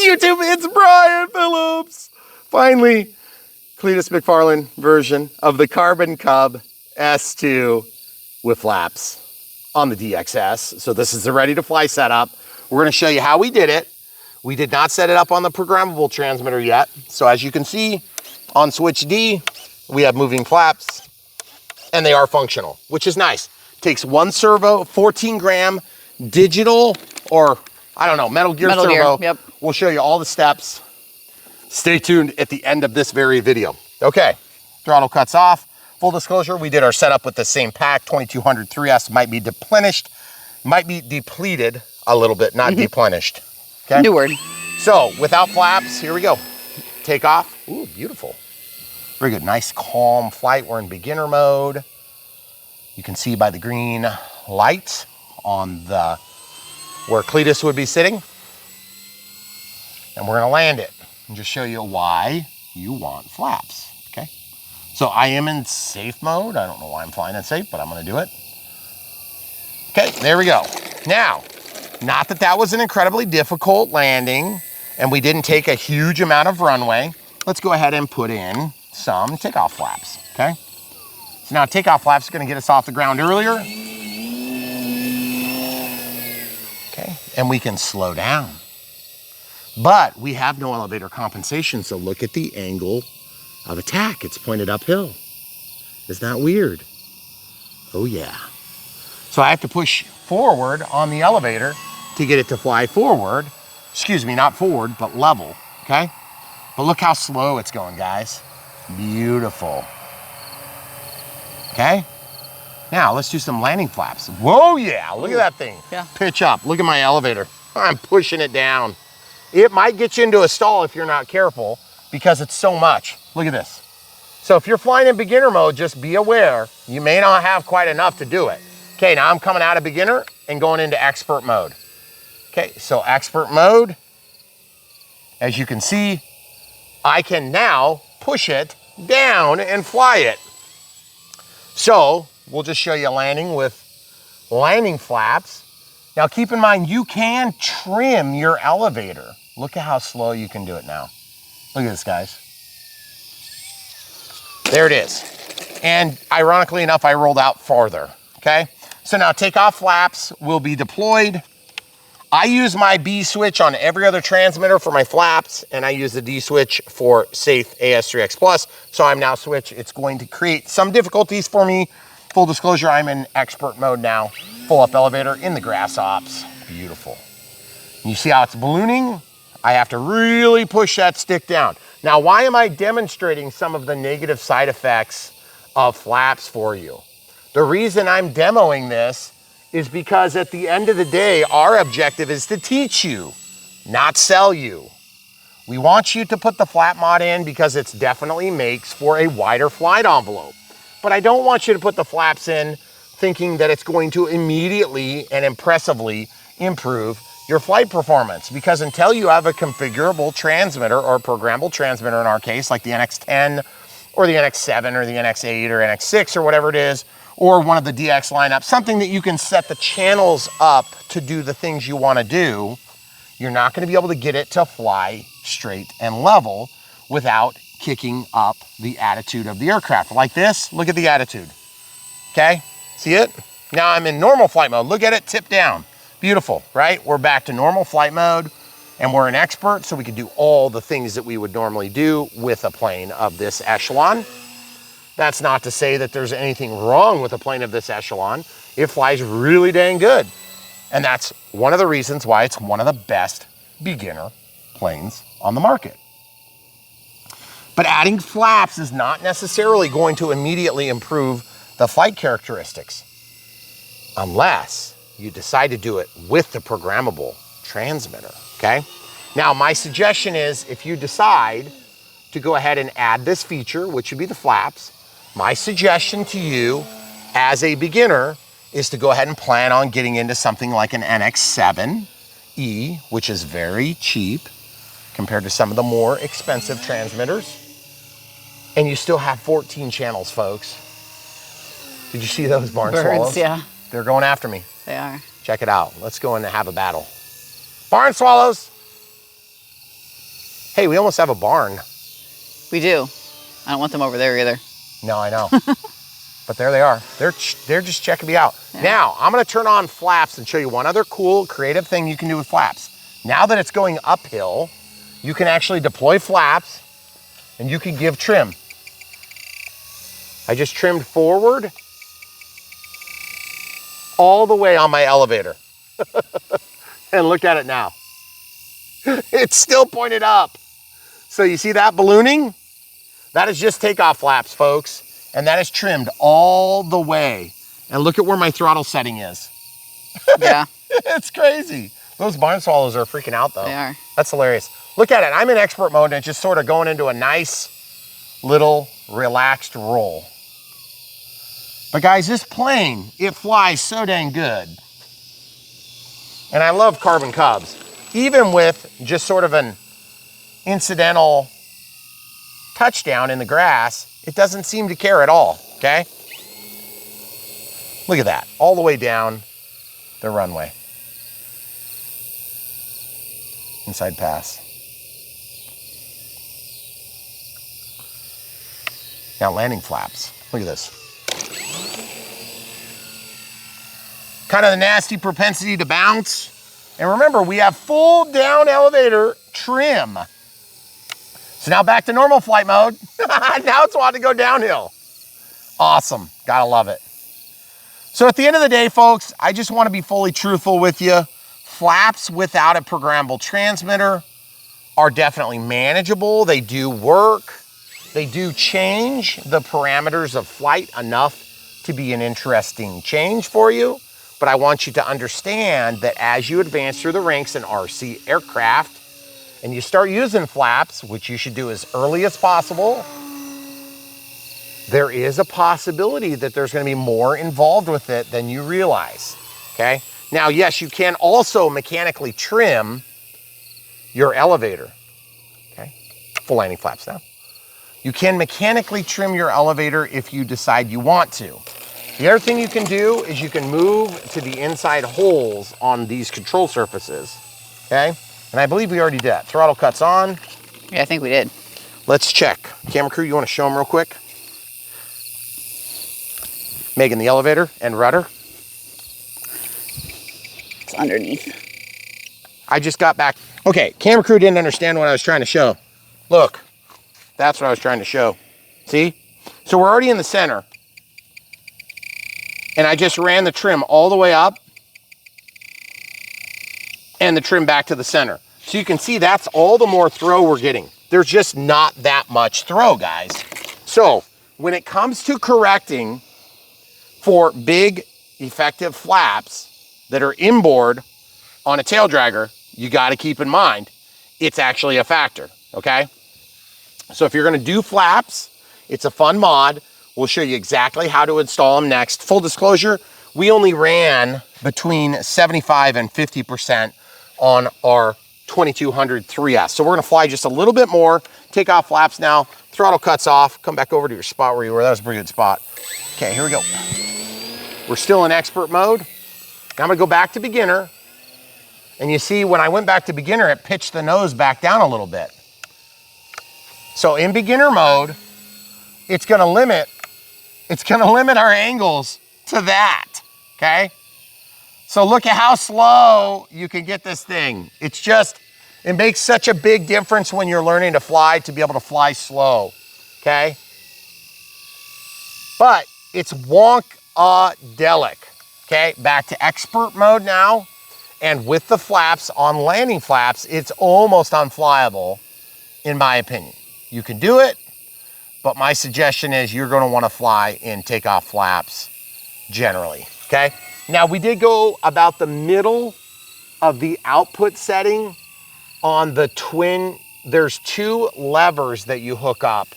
YouTube, it's Brian Phillips. Finally, Cleetus McFarland version of the Carbon Cub S2 with flaps on the DXS. So this is the ready to fly setup. We're gonna show you how we did it. We did not set it up on the programmable transmitter yet. So as you can see on switch D, we have moving flaps and they are functional, which is nice. Takes one servo, 14 gram digital, or I don't know, metal gear servo. Yep. We'll show you all the steps. Stay tuned at the end of this very video. Okay, throttle cuts off. Full disclosure, we did our setup with the same pack. 2200 3S might be depleted a little bit, not deplenished. Okay. New word. So without flaps, here we go. Take off. Ooh, beautiful. Very good, nice calm flight. We're in beginner mode. You can see by the green light on the where Cleetus would be sitting. And we're gonna land it and just show you why you want flaps, okay? So I am in safe mode. I don't know why I'm flying in safe, but I'm gonna do it. Okay, there we go. Now, not that that was an incredibly difficult landing and we didn't take a huge amount of runway. Let's go ahead and put in some takeoff flaps, okay? So now takeoff flaps are gonna get us off the ground earlier. Okay, and we can slow down. But we have no elevator compensation, so look at the angle of attack. It's pointed uphill. Isn't that weird? Oh yeah. So I have to push forward on the elevator to get it to fly forward. Excuse me, not forward, but level, okay? But look how slow it's going, guys. Beautiful. Okay? Now let's do some landing flaps. Whoa, yeah, look at that thing. Yeah. Pitch up, look at my elevator. I'm pushing it down. It might get you into a stall if you're not careful because it's so much. Look at this. So if you're flying in beginner mode, just be aware, you may not have quite enough to do it. Okay, now I'm coming out of beginner and going into expert mode. Okay, so expert mode, as you can see, I can now push it down and fly it. So we'll just show you landing with landing flaps. Now keep in mind, you can trim your elevator. Look at how slow you can do it now. Look at this, guys. There it is. And ironically enough, I rolled out farther, okay? So now takeoff flaps will be deployed. I use my B switch on every other transmitter for my flaps, and I use the D switch for safe AS3X Plus. So I'm now switched. It's going to create some difficulties for me. Full disclosure, I'm in expert mode now. Full up elevator in the grass ops. Beautiful. You see how it's ballooning? I have to really push that stick down. Now, why am I demonstrating some of the negative side effects of flaps for you? The reason I'm demoing this is because at the end of the day, our objective is to teach you, not sell you. We want you to put the flap mod in because it definitely makes for a wider flight envelope. But I don't want you to put the flaps in thinking that it's going to immediately and impressively improve your flight performance, because until you have a configurable transmitter or programmable transmitter in our case, like the NX10 or the NX7 or the NX8 or NX6 or whatever it is, or one of the DX lineup, something that you can set the channels up to do the things you want to do, you're not going to be able to get it to fly straight and level without kicking up the attitude of the aircraft. Like this, look at the attitude. Okay, see it? Now I'm in normal flight mode. Look at it, tip down. Beautiful, right? We're back to normal flight mode and we're an expert, so we can do all the things that we would normally do with a plane of this echelon. That's not to say that there's anything wrong with a plane of this echelon. It flies really dang good. And that's one of the reasons why it's one of the best beginner planes on the market. But adding flaps is not necessarily going to immediately improve the flight characteristics unless you decide to do it with the programmable transmitter, okay? Now, my suggestion is if you decide to go ahead and add this feature, which would be the flaps, my suggestion to you as a beginner is to go ahead and plan on getting into something like an NX7E, which is very cheap compared to some of the more expensive transmitters. And you still have 14 channels, folks. Did you see those barn swallows? Yeah. They're going after me. They are. Check it out. Let's go in and have a battle. Barn swallows. Hey, we almost have a barn. We do. I don't want them over there either. No, I know. But there they are. They're just checking me out. Yeah. Now, I'm gonna turn on flaps and show you one other cool, creative thing you can do with flaps. Now that it's going uphill, you can actually deploy flaps and you can give trim. I just trimmed forward all the way on my elevator. And look at it now. It's still pointed up. So you see that ballooning? That is just takeoff flaps, folks. And that is trimmed all the way. And look at where my throttle setting is. Yeah. It's crazy. Those barn swallows are freaking out though. They are. That's hilarious. Look at it. I'm in expert mode and it's just sort of going into a nice little relaxed roll. But guys, this plane, it flies so dang good. And I love carbon cubs. Even with just sort of an incidental touchdown in the grass, it doesn't seem to care at all, okay? Look at that, all the way down the runway. Inside pass. Now landing flaps, look at this. Kind of the nasty propensity to bounce. And remember, we have full down elevator trim. So now back to normal flight mode. Now it's wanting to go downhill. Awesome, gotta love it. So at the end of the day, folks, I just wanna be fully truthful with you. Flaps without a programmable transmitter are definitely manageable. They do work. They do change the parameters of flight enough to be an interesting change for you. But I want you to understand that as you advance through the ranks in RC aircraft and you start using flaps, which you should do as early as possible, there is a possibility that there's going to be more involved with it than you realize, okay? Now, yes, you can also mechanically trim your elevator, okay? Full landing flaps now. You can mechanically trim your elevator if you decide you want to. The other thing you can do is you can move to the inside holes on these control surfaces, okay? And I believe we already did that. Throttle cuts on. Yeah, I think we did. Let's check. Camera crew, you want to show them real quick? Megan, the elevator and rudder. It's underneath. I just got back. Okay, camera crew didn't understand what I was trying to show. Look, that's what I was trying to show. See? So we're already in the center. And I just ran the trim all the way up and the trim back to the center. So you can see that's all the more throw we're getting. There's just not that much throw, guys. So when it comes to correcting for big, effective flaps that are inboard on a tail dragger, you gotta keep in mind, it's actually a factor, okay? So if you're gonna do flaps, it's a fun mod. We'll show you exactly how to install them next. Full disclosure, we only ran between 75 and 50% on our 2200 3S. So we're gonna fly just a little bit more, take off flaps now, throttle cuts off, come back over to your spot where you were. That was a pretty good spot. Okay, here we go. We're still in expert mode. Now I'm gonna go back to beginner. And you see when I went back to beginner, it pitched the nose back down a little bit. So in beginner mode, it's gonna limit our angles to that, okay? So look at how slow you can get this thing. It's just, it makes such a big difference when you're learning to fly to be able to fly slow, okay? But it's wonkadelic, okay? Back to expert mode now. And with the flaps on landing flaps, it's almost unflyable, in my opinion. You can do it, but my suggestion is you're gonna wanna fly in takeoff flaps generally, okay? Now we did go about the middle of the output setting on the twin. There's two levers that you hook up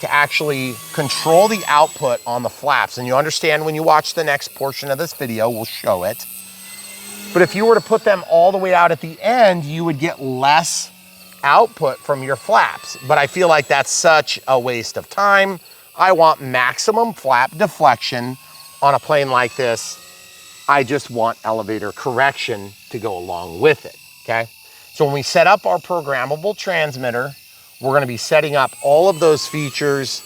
to actually control the output on the flaps. And you understand when you watch the next portion of this video, we'll show it. But if you were to put them all the way out at the end, you would get less output from your flaps. But I feel like that's such a waste of time. I want maximum flap deflection on a plane like this. I just want elevator correction to go along with it, okay? So when we set up our programmable transmitter, we're going to be setting up all of those features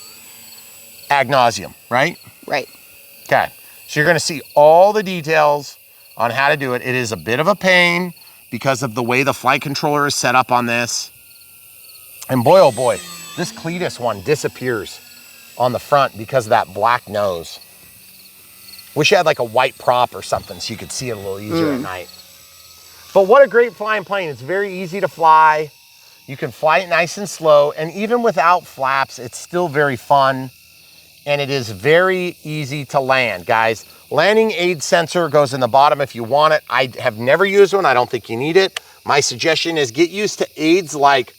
ad nauseum, right? Right. Okay. So you're going to see all the details on how to do it. It is a bit of a pain because of the way the flight controller is set up on this. And boy, oh boy, this Cleetus one disappears on the front because of that black nose. Wish you had like a white prop or something so you could see it a little easier at night. But what a great flying plane. It's very easy to fly. You can fly it nice and slow. And even without flaps, it's still very fun. And it is very easy to land, guys. Landing aid sensor goes in the bottom if you want it. I have never used one. I don't think you need it. My suggestion is get used to aids like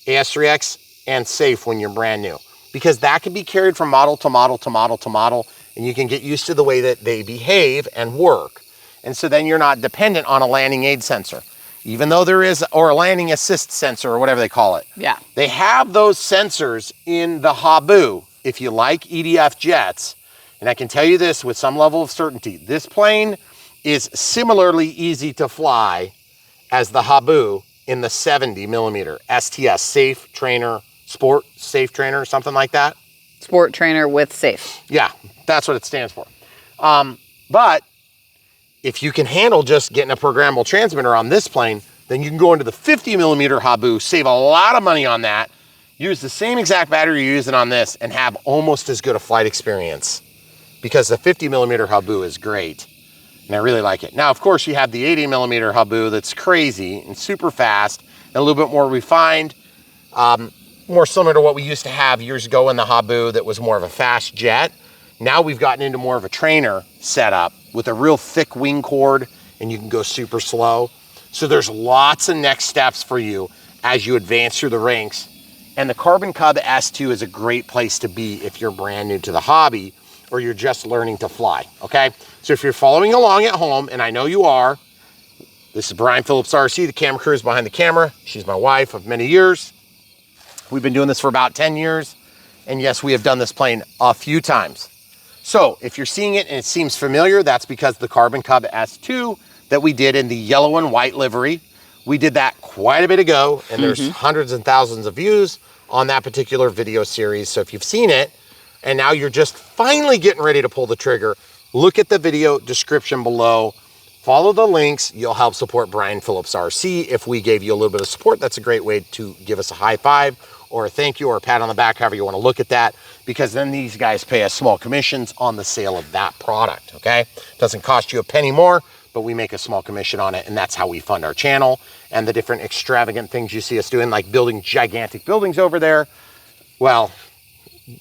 AS3X and Safe when you're brand new, because that can be carried from model to model to model to model, and you can get used to the way that they behave and work. And so then you're not dependent on a landing aid sensor, even though there is, or a landing assist sensor or whatever they call it. Yeah. They have those sensors in the Habu if you like EDF jets. And I can tell you this with some level of certainty, this plane is similarly easy to fly as the Habu in the 70 millimeter STS, Safe Trainer, Sport Safe Trainer, something like that. Sport trainer with safe. Yeah, that's what it stands for. But if you can handle just getting a programmable transmitter on this plane, then you can go into the 50 millimeter Habu, save a lot of money on that, use the same exact battery you're using on this, and have almost as good a flight experience, because the 50 millimeter Habu is great. And I really like it. Now, of course, you have the 80 millimeter Habu that's crazy and super fast and a little bit more refined, more similar to what we used to have years ago in the Habu that was more of a fast jet. Now we've gotten into more of a trainer setup with a real thick wing cord, and you can go super slow. So there's lots of next steps for you as you advance through the ranks. And the Carbon Cub S2 is a great place to be if you're brand new to the hobby or you're just learning to fly, okay? So if you're following along at home, and I know you are, this is Brian Phillips RC, the camera crew is behind the camera. She's my wife of many years. We've been doing this for about 10 years. And yes, we have done this plane a few times. So if you're seeing it and it seems familiar, that's because the Carbon Cub S2 that we did in the yellow and white livery, we did that quite a bit ago, and there's hundreds and thousands of views on that particular video series. So if you've seen it, and now you're just finally getting ready to pull the trigger, look at the video description below, follow the links. You'll help support Brian Phillips RC. If we gave you a little bit of support, that's a great way to give us a high five or a thank you or a pat on the back, however you want to look at that, because then these guys pay us small commissions on the sale of that product, okay? Doesn't cost you a penny more, but we make a small commission on it, and that's how we fund our channel and the different extravagant things you see us doing, like building gigantic buildings over there. Well,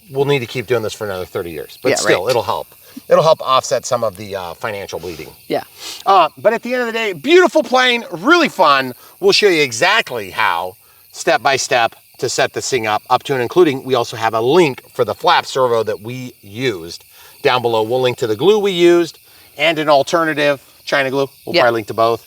we'll need to keep doing this for another 30 years, but yeah, still, right. It'll help. It'll help offset some of the financial bleeding. Yeah. But at the end of the day, beautiful plane, really fun. We'll show you exactly how, step by step, to set this thing up to and including, we also have a link for the flap servo that we used down below. We'll link to the glue we used and an alternative China glue. We'll probably link to both.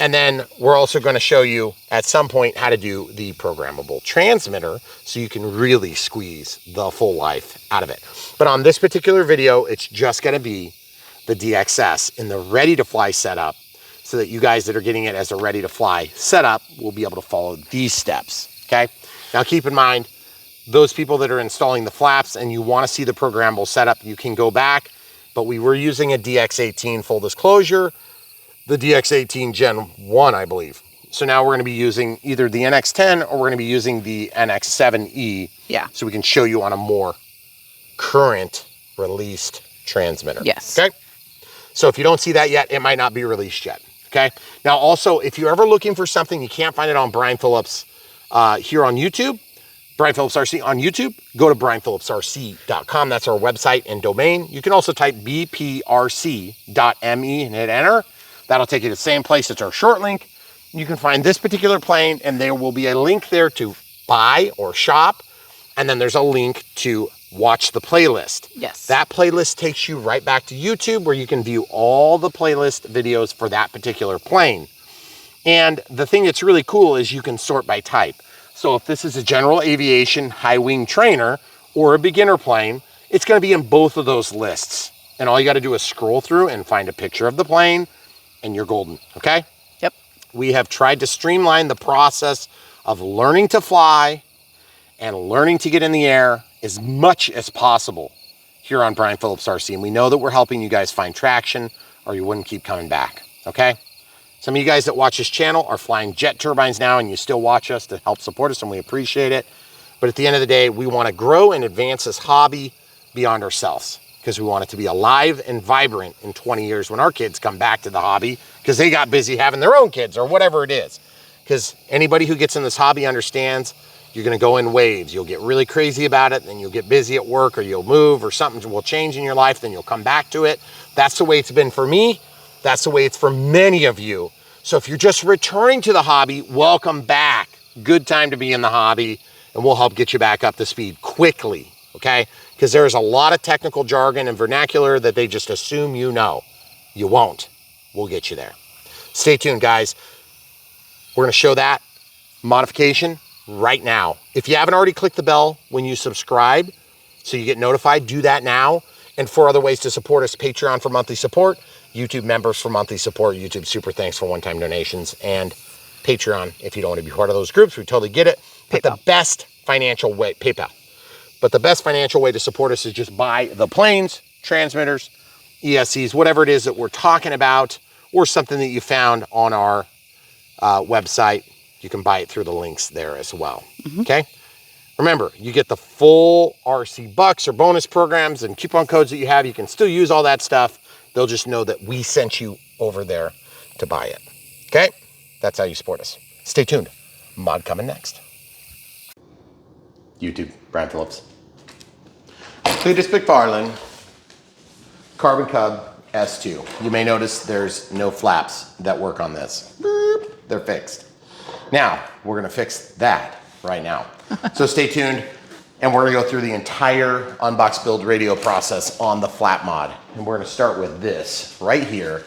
And then we're also going to show you at some point how to do the programmable transmitter so you can really squeeze the full life out of it. But on this particular video, it's just going to be the DXS in the ready to fly setup, so that you guys that are getting it as a ready to fly setup will be able to follow these steps, okay? Now keep in mind, those people that are installing the flaps and you want to see the programmable setup, you can go back, but we were using a DX18 full disclosure, the DX18 Gen 1, I believe. So now we're going to be using either the NX10 or we're going to be using the NX7E. Yeah. So we can show you on a more current released transmitter. Yes. Okay. So if you don't see that yet, it might not be released yet. Okay. Now also, if you're ever looking for something, you can't find it on Brian Phillips here on YouTube, Brian Phillips RC on YouTube, go to brianphillipsrc.com. That's our website and domain. You can also type bprc.me and hit enter. That'll take you to the same place. It's our short link. You can find this particular plane, and there will be a link there to buy or shop. And then there's a link to watch the playlist. Yes. That playlist takes you right back to YouTube, where you can view all the playlist videos for that particular plane. And the thing that's really cool is you can sort by type. So if this is a general aviation high wing trainer or a beginner plane, it's going to be in both of those lists. And all you got to do is scroll through and find a picture of the plane, and you're golden, okay? Yep. we have tried to streamline the process of learning to fly and learning to get in the air as much as possible here on Brian Phillips RC. And we know that we're helping you guys find traction, or you wouldn't keep coming back, okay? Some of you guys that watch this channel are flying jet turbines now, and you still watch us to help support us, and we appreciate it. But at the end of the day, we want to grow and advance this hobby beyond ourselves, because we want it to be alive and vibrant in 20 years when our kids come back to the hobby, because they got busy having their own kids or whatever it is. Because anybody who gets in this hobby understands you're going to go in waves. You'll get really crazy about it, then you'll get busy at work, or you'll move, or something will change in your life, then you'll come back to it. That's the way it's been for me. That's the way it's for many of you. So if you're just returning to the hobby, welcome back. Good time to be in the hobby, and we'll help get you back up to speed quickly, okay? Because there's a lot of technical jargon and vernacular that they just assume you know. You won't. We'll get you there. Stay tuned, guys. We're gonna show that modification right now. If you haven't already clicked the bell when you subscribe so you get notified, do that now. And 4 other ways to support us: Patreon for monthly support, YouTube members for monthly support, YouTube super thanks for one-time donations, and Patreon if you don't want to be part of those groups. We totally get it. But the best financial way, PayPal. But the best financial way to support us is just buy the planes, transmitters, ESCs, whatever it is that we're talking about, or something that you found on our website. You can buy it through the links there as well, okay? Remember, you get the full RC bucks or bonus programs and coupon codes that you have. You can still use all that stuff. They'll just know that we sent you over there to buy it, okay? That's how you support us. Stay tuned. Mod coming next. YouTube, Brian Phillips. Cleetus McFarland, Carbon Cub S2. You may notice there's no flaps that work on this. Boop, they're fixed. Now, we're gonna fix that right now. So stay tuned, and we're gonna go through the entire unbox build radio process on the flat mod. And we're gonna start with this right here,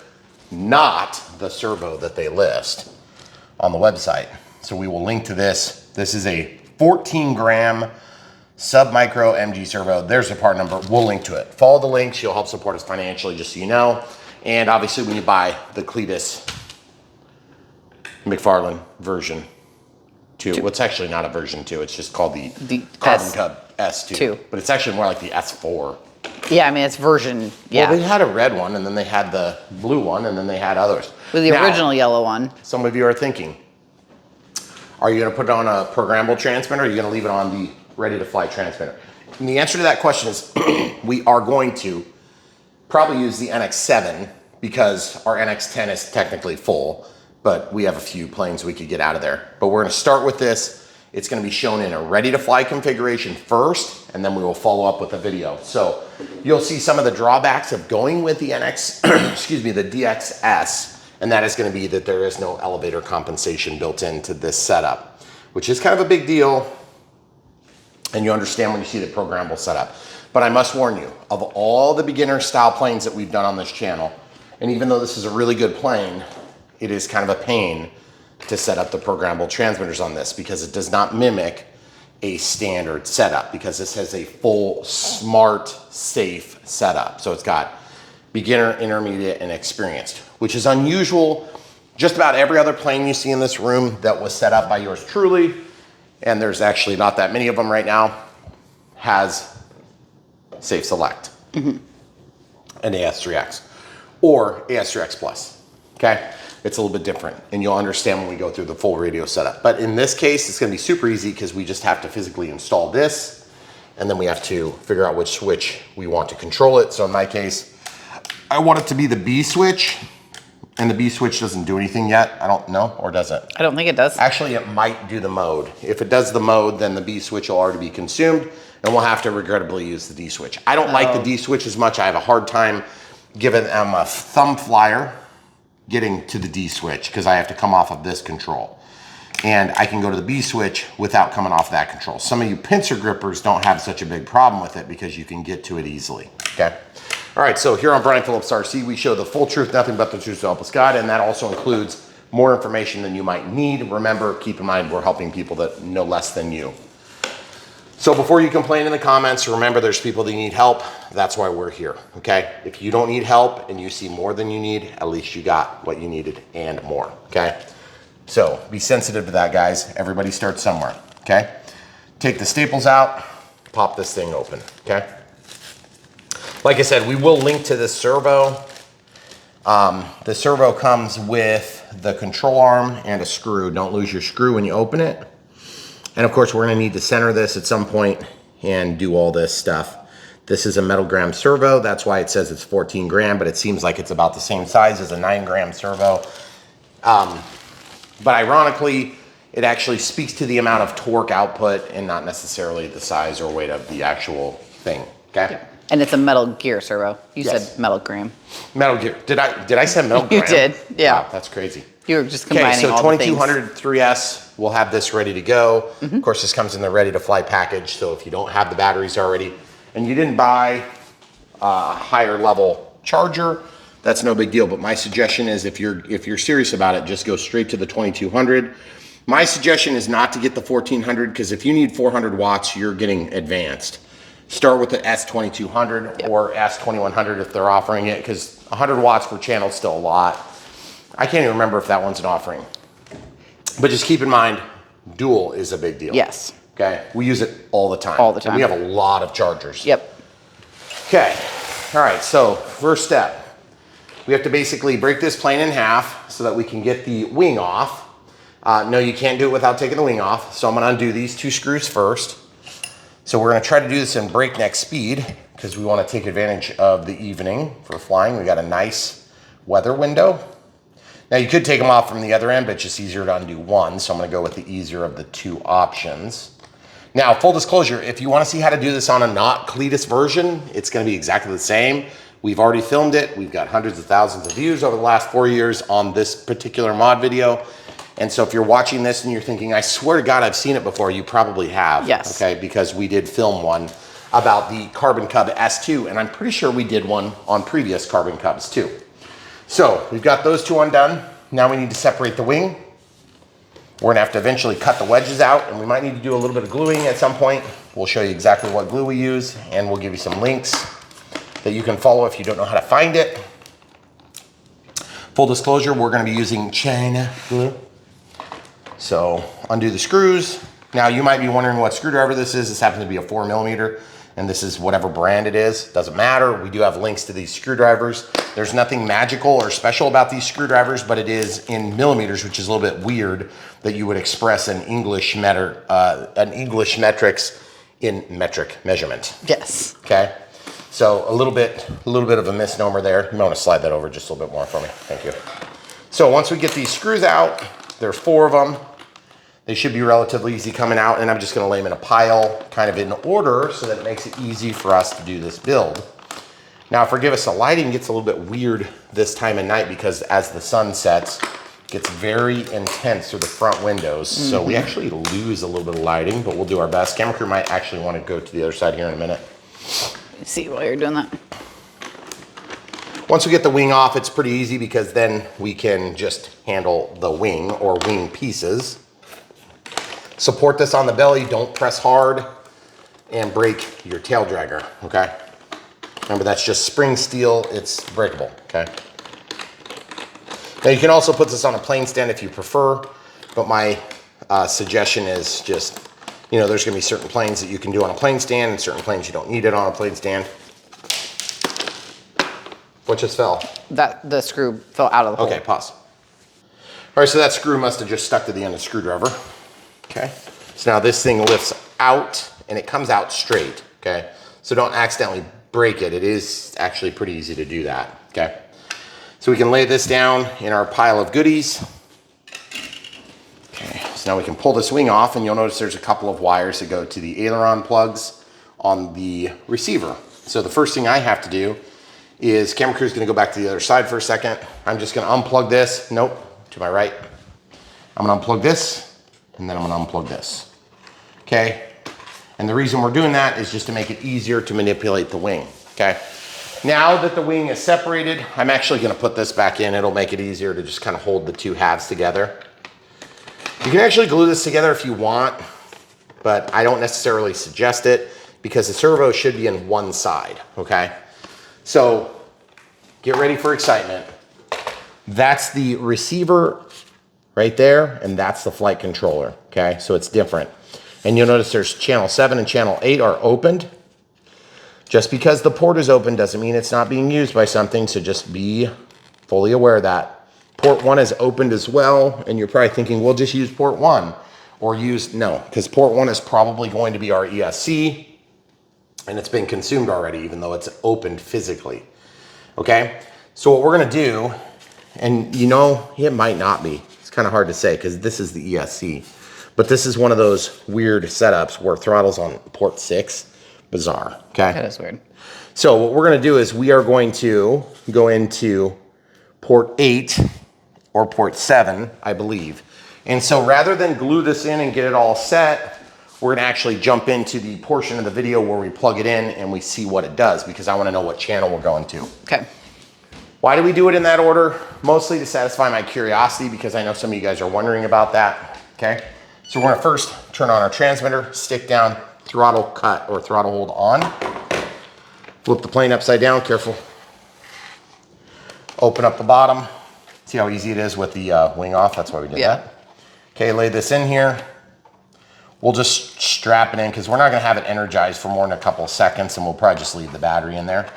not the Servo that they list on the website. So we will link to this. This is a 14-gram sub-micro MG Servo. There's the part number. We'll link to it. Follow the links. You'll help support us financially, just so you know. And obviously, when you buy the Cleetus McFarland version 2, well, it's actually not a version 2. It's just called the Carbon Cub S2. But it's actually more like the S4. Yeah, I mean, it's version, yeah. Well, they had a red one, and then they had the blue one, and then they had others. With the original yellow one. Some of you are thinking, are you going to put it on a programmable transmitter, or are you going to leave it on the ready-to-fly transmitter? And the answer to that question is we are going to probably use the NX7, because our NX10 is technically full, but we have a few planes we could get out of there. But we're going to start with this. It's going to be shown in a ready-to-fly configuration first, and then we will follow up with a video. So you'll see some of the drawbacks of going with the the DXS, and that is going to be that there is no elevator compensation built into this setup, which is kind of a big deal, and you understand when you see the programmable setup. But I must warn you, of all the beginner style planes that we've done on this channel, and even though this is a really good plane, it is kind of a pain to set up the programmable transmitters on this, because it does not mimic a standard setup, because this has a full smart, safe setup. So it's got beginner, intermediate, and experienced, which is unusual. Just about every other plane you see in this room that was set up by yours truly, and there's actually not that many of them right now, has Safe Select, an AS3X, or AS3X Plus, okay? It's a little bit different, and you'll understand when we go through the full radio setup. But in this case, it's gonna be super easy, because we just have to physically install this, and then we have to figure out which switch we want to control it. So in my case, I want it to be the B switch, and the B switch doesn't do anything yet. I don't know, or does it? I don't think it does. Actually, it might do the mode. If it does the mode, then the B switch will already be consumed, and we'll have to regrettably use the D switch. I don't like the D switch as much. I have a hard time giving them a thumb flyer getting to the D switch, because I have to come off of this control. And I can go to the B switch without coming off that control. Some of you pincer grippers don't have such a big problem with it, because you can get to it easily, okay? All right, so here on Brian Phillips RC, we show the full truth, nothing but the truth to help us God, and that also includes more information than you might need. Remember, keep in mind, we're helping people that know less than you. So before you complain in the comments, remember there's people that need help. That's why we're here, okay? If you don't need help and you see more than you need, at least you got what you needed and more, okay? So be sensitive to that, guys. Everybody starts somewhere, okay? Take the staples out, pop this thing open, okay? Like I said, we will link to this servo. The servo comes with the control arm and a screw. Don't lose your screw when you open it. And of course, we're gonna need to center this at some point and do all this stuff. This is a metal gram servo. That's why it says it's 14 gram, but it seems like it's about the same size as a 9 gram servo. But ironically, it actually speaks to the amount of torque output and not necessarily the size or weight of the actual thing, okay? Yeah. And it's a metal gear servo. You Yes. said metal gram. Metal gear. Did I say metal gram? You did, yeah. Wow, that's crazy. You were just combining all the things. 2200 3S, we'll have this ready to go. Of course, this comes in the ready to fly package, so if you don't have the batteries already and you didn't buy a higher level charger, that's no big deal. But my suggestion is if you're serious about it, just go straight to the 2200. My suggestion is not to get the 1400 because if you need 400 watts, you're getting advanced. Start with the S2200 or S2100 if they're offering it, because 100 watts per channel is still a lot. I can't even remember if that one's an offering. But just keep in mind, dual is a big deal. Yes. Okay, we use it all the time. All the time. And we have a lot of chargers. Yep. Okay, all right, so first step. We have to basically break this plane in half so that we can get the wing off. No, you can't do it without taking the wing off. So I'm gonna undo these 2 screws first. So we're gonna try to do this in breakneck speed because we wanna take advantage of the evening for flying. We got a nice weather window. Now you could take them off from the other end, but it's just easier to undo one. So I'm gonna go with the easier of the 2 options. Now, full disclosure, if you wanna see how to do this on a not Cleetus version, it's gonna be exactly the same. We've already filmed it. We've got hundreds of thousands of views over the last 4 years on this particular mod video. And so if you're watching this and you're thinking, I swear to God, I've seen it before, you probably have. Yes. Okay, because we did film one about the Carbon Cub S2, and I'm pretty sure we did one on previous Carbon Cubs too. So we've got those 2 undone. Now we need to separate the wing. We're gonna have to eventually cut the wedges out, and we might need to do a little bit of gluing at some point. We'll show you exactly what glue we use, and we'll give you some links that you can follow if you don't know how to find it. Full disclosure, we're gonna be using China glue. So undo the screws. Now you might be wondering what screwdriver this is. This happens to be a 4mm, and this is whatever brand it is. Doesn't matter. We do have links to these screwdrivers. There's nothing magical or special about these screwdrivers, but it is in millimeters, which is a little bit weird that you would express an English metrics in metric measurement. Yes. Okay. So a little bit of a misnomer there. You might want to slide that over just a little bit more for me. Thank you. So once we get these screws out, there's 4 of them. They should be relatively easy coming out, and I'm just gonna lay them in a pile, kind of in order, so that it makes it easy for us to do this build. Now, forgive us, the lighting gets a little bit weird this time of night because as the sun sets, it gets very intense through the front windows. So we actually lose a little bit of lighting, but we'll do our best. Camera crew might actually wanna go to the other side here in a minute. See while you're doing that. Once we get the wing off, it's pretty easy because then we can just handle the wing or wing pieces. Support this on the belly, don't press hard, and break your tail dragger, okay? Remember, that's just spring steel, it's breakable, okay? Now you can also put this on a plane stand if you prefer, but my suggestion is just, you know, there's gonna be certain planes that you can do on a plane stand and certain planes you don't need it on a plane stand. What just fell? The screw fell out of the hole. Okay, pause. All right, so that screw must have just stuck to the end of the screwdriver. Okay, so now this thing lifts out and it comes out straight, okay? So don't accidentally break it. It is actually pretty easy to do that, okay? So we can lay this down in our pile of goodies. Okay, so now we can pull this wing off, and you'll notice there's a couple of wires that go to the aileron plugs on the receiver. So the first thing I have to do is, camera crew's gonna go back to the other side for a second. I'm just gonna unplug this. Nope, to my right. I'm gonna unplug this, and then I'm gonna unplug this, okay? And the reason we're doing that is just to make it easier to manipulate the wing, okay? Now that the wing is separated, I'm actually gonna put this back in. It'll make it easier to just kind of hold the 2 halves together. You can actually glue this together if you want, but I don't necessarily suggest it because the servo should be in one side, okay? So get ready for excitement. That's the receiver right there, and that's the flight controller, okay? So it's different. And you'll notice there's channel 7 and channel 8 are opened. Just because the port is open doesn't mean it's not being used by something, so just be fully aware of that. Port 1 is opened as well, and you're probably thinking, we'll just use port 1, or no, because port 1 is probably going to be our ESC, and it's been consumed already, even though it's opened physically, okay? So what we're gonna do, and you know, it might not be, it's kind of hard to say, because this is the ESC, but this is one of those weird setups where throttle's on port 6, bizarre, okay? That is weird. So what we're gonna do is we are going to go into port 8 or port 7, I believe. And so rather than glue this in and get it all set, we're gonna actually jump into the portion of the video where we plug it in and we see what it does, because I wanna know what channel we're going to. Okay. Why do we do it in that order? Mostly to satisfy my curiosity, because I know some of you guys are wondering about that, okay? So we're gonna first turn on our transmitter, stick down, throttle cut or throttle hold on. Flip the plane upside down, careful. Open up the bottom. See how easy it is with the wing off? That's why we did that. Okay, lay this in here. We'll just strap it in because we're not gonna have it energized for more than a couple of seconds, and we'll probably just leave the battery in there.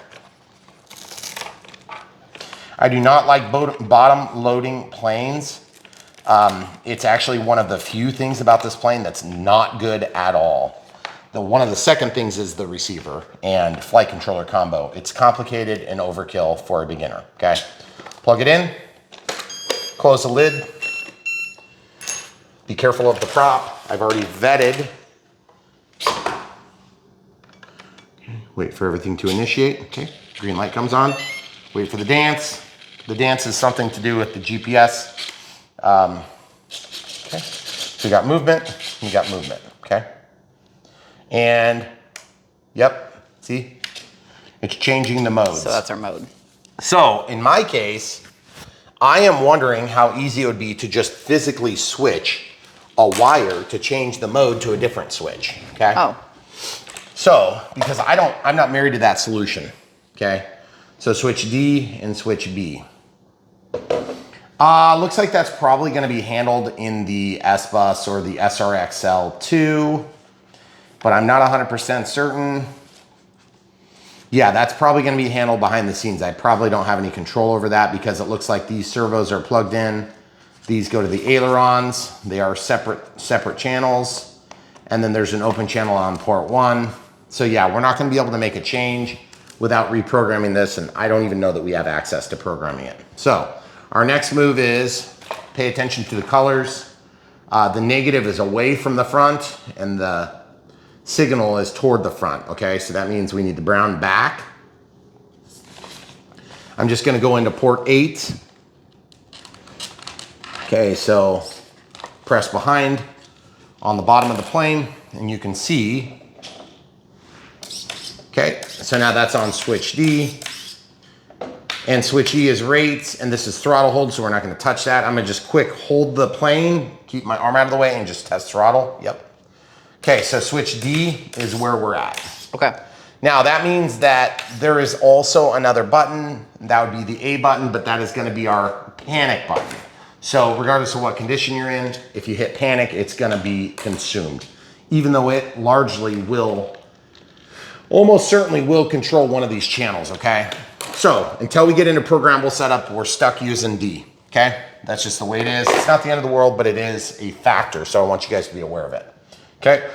I do not like bottom loading planes. It's actually one of the few things about this plane that's not good at all. One of the second things is the receiver and flight controller combo. It's complicated and overkill for a beginner, okay? Plug it in, close the lid. Be careful of the prop. I've already vetted. Okay, wait for everything to initiate, okay? Green light comes on. Wait for the dance. The dance is something to do with the GPS. Okay, so you got movement, okay? And, yep, see? It's changing the modes. So that's our mode. So, in my case, I am wondering how easy it would be to just physically switch a wire to change the mode to a different switch, okay? Oh. So, because I'm not married to that solution, okay? So switch D and switch B. Looks like that's probably gonna be handled in the S-Bus or the SRXL2, but I'm not 100% certain. Yeah, that's probably gonna be handled behind the scenes. I probably don't have any control over that because it looks like these servos are plugged in. These go to the ailerons. They are separate channels. And then there's an open channel on port 1. So yeah, we're not gonna be able to make a change without reprogramming this, and I don't even know that we have access to programming it. So our next move is pay attention to the colors. The negative is away from the front and the signal is toward the front, okay? So that means we need the brown back. I'm just gonna go into port 8. Okay, so press behind on the bottom of the plane and you can see, okay, so now that's on switch D. And switch E is rates, and this is throttle hold, so we're not gonna touch that. I'm gonna just quick hold the plane, keep my arm out of the way, and just test throttle, yep. Okay, so switch D is where we're at. Okay. Now that means that there is also another button, that would be the A button, but that is gonna be our panic button. So regardless of what condition you're in, if you hit panic, it's gonna be consumed. Even though it largely will, almost certainly will control one of these channels, okay? So until we get into programmable setup, we're stuck using D, okay? That's just the way it is. It's not the end of the world, but it is a factor, so I want you guys to be aware of it, okay?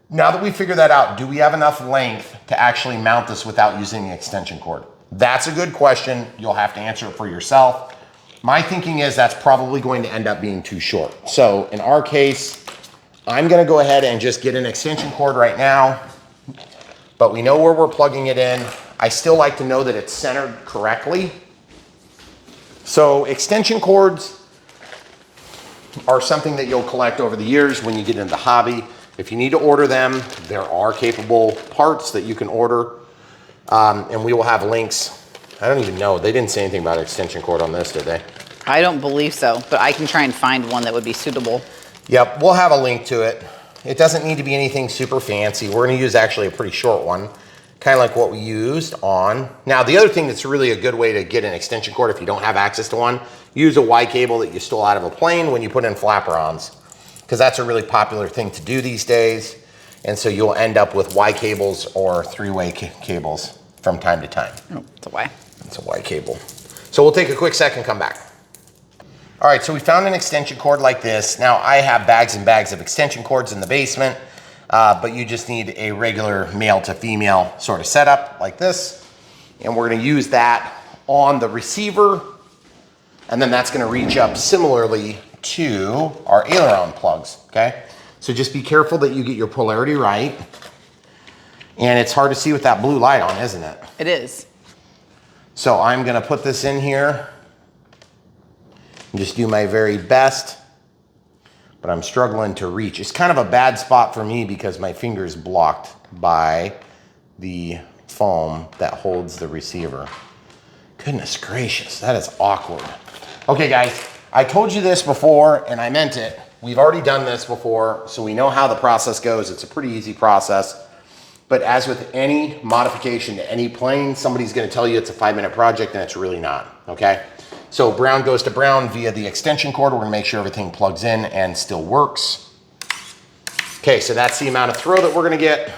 Now that we figured that out, do we have enough length to actually mount this without using the extension cord? That's a good question. You'll have to answer it for yourself. My thinking is that's probably going to end up being too short. So in our case, I'm gonna go ahead and just get an extension cord right now, but we know where we're plugging it in. I still like to know that it's centered correctly. So extension cords are something that you'll collect over the years when you get into the hobby. If you need to order them, there are capable parts that you can order, and we will have links. I don't even know. They didn't say anything about extension cord on this, did they? I don't believe so, but I can try and find one that would be suitable. Yep, we'll have a link to it. It doesn't need to be anything super fancy. We're gonna use actually a pretty short one. kind of like what we used on. Now, the other thing that's really a good way to get an extension cord if you don't have access to one, use a Y cable that you stole out of a plane when you put in flap-ons, because that's a really popular thing to do these days. And so you'll end up with Y cables or three-way cables from time to time. Oh, it's a Y. It's a Y cable. So we'll take a quick second, come back. All right, so we found an extension cord like this. Now I have bags and bags of extension cords in the basement, but you just need a regular male to female sort of setup like this. And we're gonna use that on the receiver, and then that's gonna reach up similarly to our aileron plugs, okay? So just be careful that you get your polarity right. And it's hard to see with that blue light on, isn't it? It is. So I'm gonna put this in here and just do my very best, but I'm struggling to reach. It's kind of a bad spot for me because my finger is blocked by the foam that holds the receiver. Goodness gracious, that is awkward. Okay guys, I told you this before and I meant it. We've already done this before, so we know how the process goes. It's a pretty easy process. But as with any modification to any plane, somebody's gonna tell you it's a 5-minute project and it's really not, okay? So brown goes to brown via the extension cord. We're gonna make sure everything plugs in and still works. Okay, so that's the amount of throw that we're gonna get.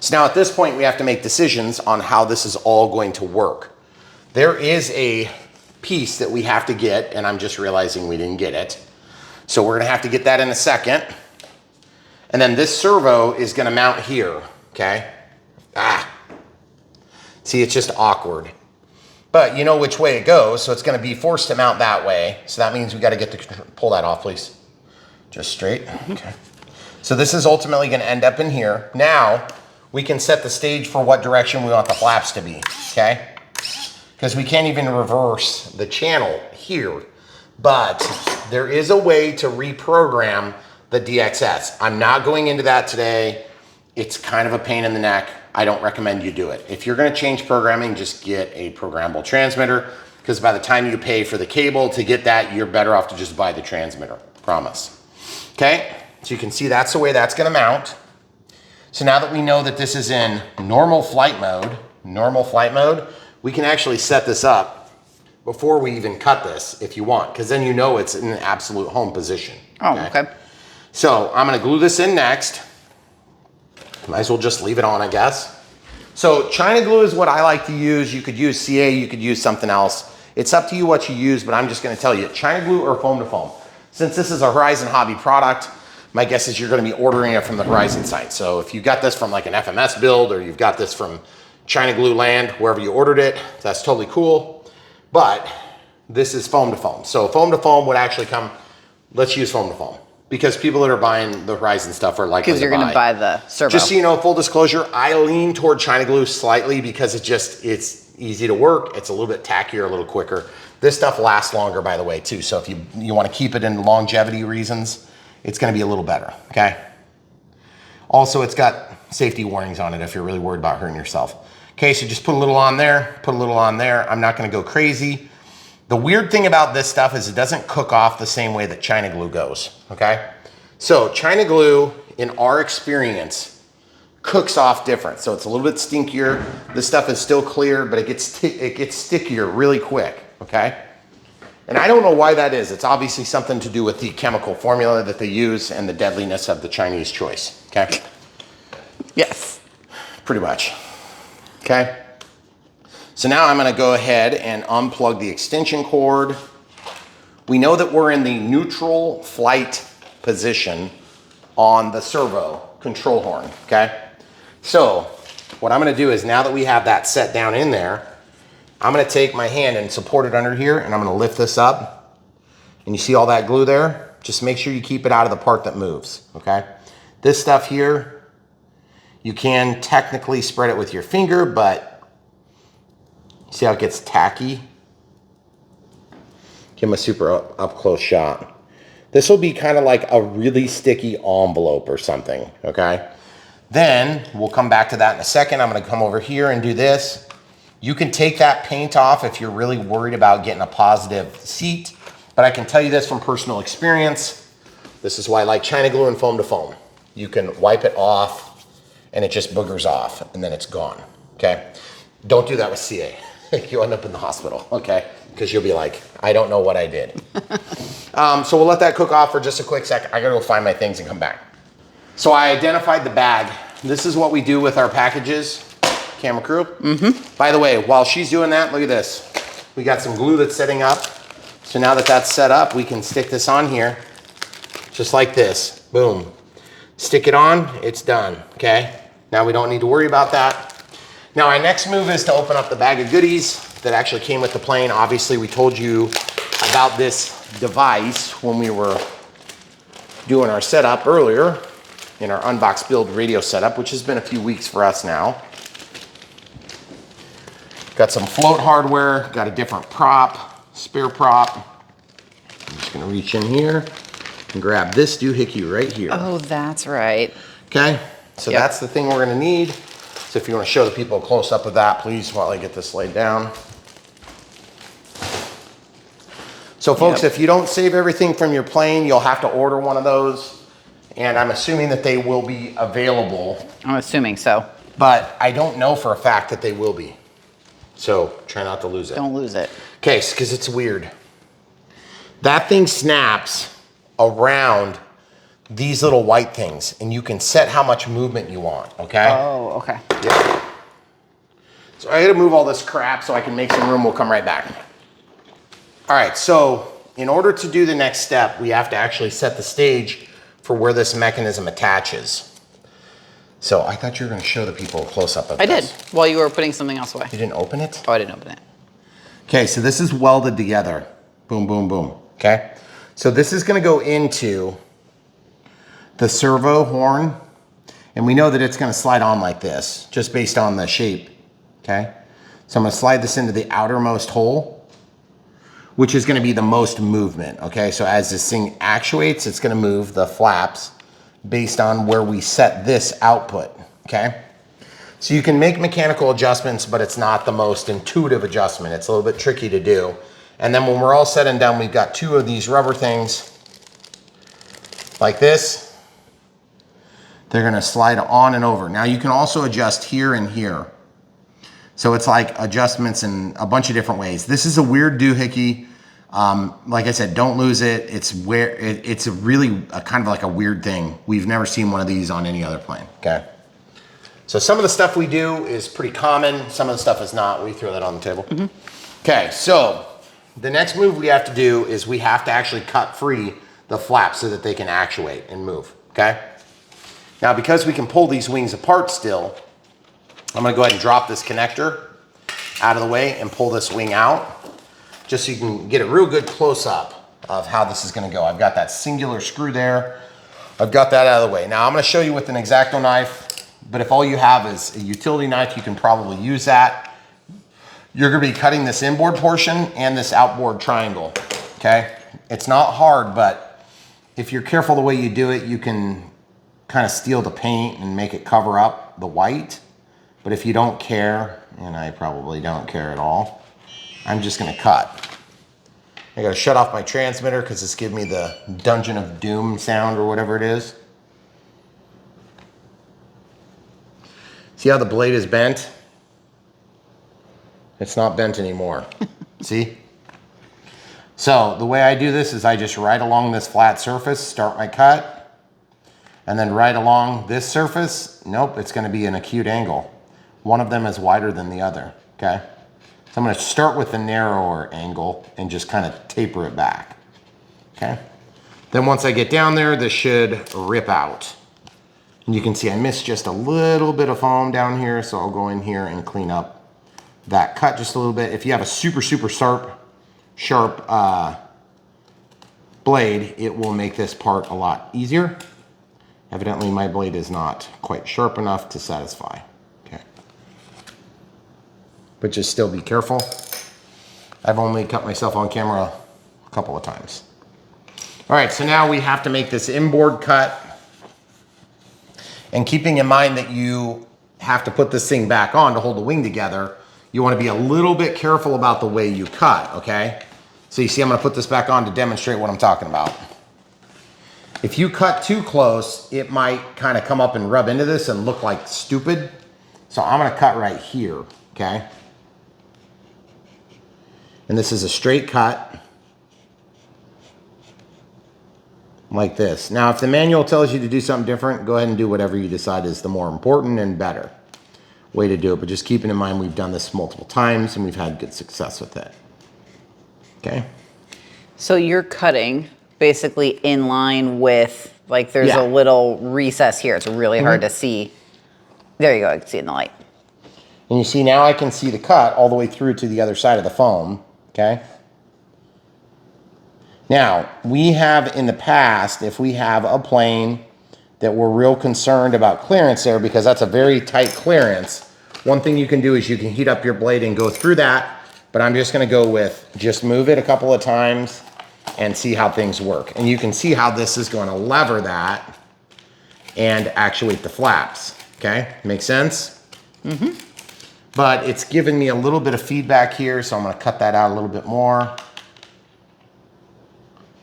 So now at this point, we have to make decisions on how this is all going to work. There is a piece that we have to get, and I'm just realizing we didn't get it. So we're gonna have to get that in a second. And then this servo is gonna mount here, okay? See, it's just awkward. But you know which way it goes, so it's gonna be forced to mount that way. So that means we gotta get the control, pull that off, please. Just straight, okay. So this is ultimately gonna end up in here. Now, we can set the stage for what direction we want the flaps to be, okay? Because we can't even reverse the channel here. But there is a way to reprogram the DXS. I'm not going into that today. It's kind of a pain in the neck. I don't recommend you do it. If you're gonna change programming, just get a programmable transmitter, because by the time you pay for the cable to get that, you're better off to just buy the transmitter, promise. Okay, so you can see that's the way that's gonna mount. So now that we know that this is in normal flight mode, we can actually set this up before we even cut this if you want, because then you know it's in an absolute home position. Oh, okay. So I'm gonna glue this in next. Might as well just leave it on, I guess. So China glue is what I like to use. You could use CA, you could use something else. It's up to you what you use, but I'm just gonna tell you, China glue or foam to foam. Since this is a Horizon Hobby product, my guess is you're gonna be ordering it from the Horizon site. So if you got this from like an FMS build, or you've got this from China Glue Land, wherever you ordered it, that's totally cool. But this is foam to foam. So foam to foam would actually come, let's use foam to foam, because people that are buying the Horizon stuff are likely to buy. Because you're gonna buy the Servo. Just so you know, full disclosure, I lean toward China Glue slightly because it's easy to work. It's a little bit tackier, a little quicker. This stuff lasts longer, by the way, too. So if you want to keep it in longevity reasons, it's going to be a little better, okay? Also, it's got safety warnings on it if you're really worried about hurting yourself. Okay, so just put a little on there, put a little on there. I'm not going to go crazy. The weird thing about this stuff is it doesn't cook off the same way that China Glue goes, okay? So China Glue, in our experience, cooks off different. So it's a little bit stinkier. This stuff is still clear, but it gets stickier really quick, okay? And I don't know why that is. It's obviously something to do with the chemical formula that they use and the deadliness of the Chinese choice, okay? Yes. Pretty much, okay? So now I'm gonna go ahead and unplug the extension cord. We know that we're in the neutral flight position on the servo control horn, okay? So what I'm gonna do is, now that we have that set down in there, I'm gonna take my hand and support it under here, and I'm gonna lift this up. And you see all that glue there? Just make sure you keep it out of the part that moves, okay? This stuff here, you can technically spread it with your finger, but see how it gets tacky? Give them a super up close shot. This will be kind of like a really sticky envelope or something, okay? Then we'll come back to that in a second. I'm gonna come over here and do this. You can take that paint off if you're really worried about getting a positive seat, but I can tell you this from personal experience. This is why I like China Glue and foam to foam. You can wipe it off and it just boogers off and then it's gone, okay? Don't do that with CA. You'll end up in the hospital, okay? Because you'll be like, I don't know what I did. So we'll let that cook off for just a quick second. I gotta go find my things and come back. So I identified the bag. This is what we do with our packages, camera crew. By the way, while she's doing that, look at this. We got some glue that's setting up. So now that that's set up, we can stick this on here, just like this, boom. Stick it on, it's done, okay? Now we don't need to worry about that. Now our next move is to open up the bag of goodies that actually came with the plane. Obviously we told you about this device when we were doing our setup earlier in our unbox build radio setup, which has been a few weeks for us now. Got some float hardware, got a different prop, spare prop. I'm just gonna reach in here and grab this doohickey right here. Oh, that's right. Okay, so that's the thing we're gonna need. So if you wanna show the people a close up of that, please, while I get this laid down. So folks, if you don't save everything from your plane, you'll have to order one of those. And I'm assuming that they will be available. I'm assuming so. But I don't know for a fact that they will be. So try not to lose it. Don't lose it. Okay, because it's weird. That thing snaps around these little white things, and you can set how much movement you want, okay? Oh, okay. Yeah. So I gotta move all this crap so I can make some room. We'll come right back. All right, so in order to do the next step, we have to actually set the stage for where this mechanism attaches. So I thought you were gonna show the people a close up of this. I did, while you were putting something else away. You didn't open it? Oh, I didn't open it. Okay, so this is welded together. Boom, boom, boom, okay? So this is gonna go into the servo horn, and we know that it's gonna slide on like this, just based on the shape, okay? So I'm gonna slide this into the outermost hole, which is gonna be the most movement, okay? So as this thing actuates, it's gonna move the flaps based on where we set this output, okay? So you can make mechanical adjustments, but it's not the most intuitive adjustment. It's a little bit tricky to do. And then when we're all said and done, we've got two of these rubber things like this. They're gonna slide on and over. Now you can also adjust here and here. So it's like adjustments in a bunch of different ways. This is a weird doohickey. Like I said, don't lose it. It's really a kind of like a weird thing. We've never seen one of these on any other plane, okay? So some of the stuff we do is pretty common. Some of the stuff is not. We throw that on the table. Okay, so the next move we have to do is we have to actually cut free the flaps so that they can actuate and move, okay? Now, because we can pull these wings apart still, I'm gonna go ahead and drop this connector out of the way and pull this wing out, just so you can get a real good close up of how this is gonna go. I've got that singular screw there. I've got that out of the way. Now I'm gonna show you with an X-Acto knife, but if all you have is a utility knife, you can probably use that. You're gonna be cutting this inboard portion and this outboard triangle, okay? It's not hard, but if you're careful the way you do it, you can kind of steal the paint and make it cover up the white. But if you don't care, and I probably don't care at all, I'm just gonna cut. I gotta shut off my transmitter because it's giving me the Dungeon of Doom sound or whatever it is. See how the blade is bent? It's not bent anymore. See? So the way I do this is I just ride along this flat surface, start my cut, and then right along this surface, nope, it's gonna be an acute angle. One of them is wider than the other, okay? So I'm gonna start with the narrower angle and just kind of taper it back, okay? Then once I get down there, this should rip out. And you can see I missed just a little bit of foam down here, so I'll go in here and clean up that cut just a little bit. If you have a super sharp blade, it will make this part a lot easier. Evidently my blade is not quite sharp enough to satisfy. Okay. But just still be careful. I've only cut myself on camera a couple of times. All right, so now we have to make this inboard cut. And keeping in mind that you have to put this thing back on to hold the wing together, you want to be a little bit careful about the way you cut, okay? So you see I'm going to put this back on to demonstrate what I'm talking about. If you cut too close, it might kind of come up and rub into this and look like stupid. So I'm gonna cut right here, okay? And this is a straight cut. Like this. Now, if the manual tells you to do something different, go ahead and do whatever you decide is the more important and better way to do it. But just keeping in mind, we've done this multiple times and we've had good success with it. Okay. So you're cutting basically in line with, like, there's Yeah. a little recess here. It's really hard to see. There you go. I can see it in the light. And you see now I can see the cut all the way through to the other side of the foam. Okay. Now, we have in the past, if we have a plane that we're real concerned about clearance there, because that's a very tight clearance, one thing you can do is you can heat up your blade and go through that, but I'm just gonna go with, just move it a couple of times and see how things work. And you can see how this is gonna lever that and actuate the flaps, okay? Make sense? Mm-hmm. But it's giving me a little bit of feedback here, so I'm gonna cut that out a little bit more.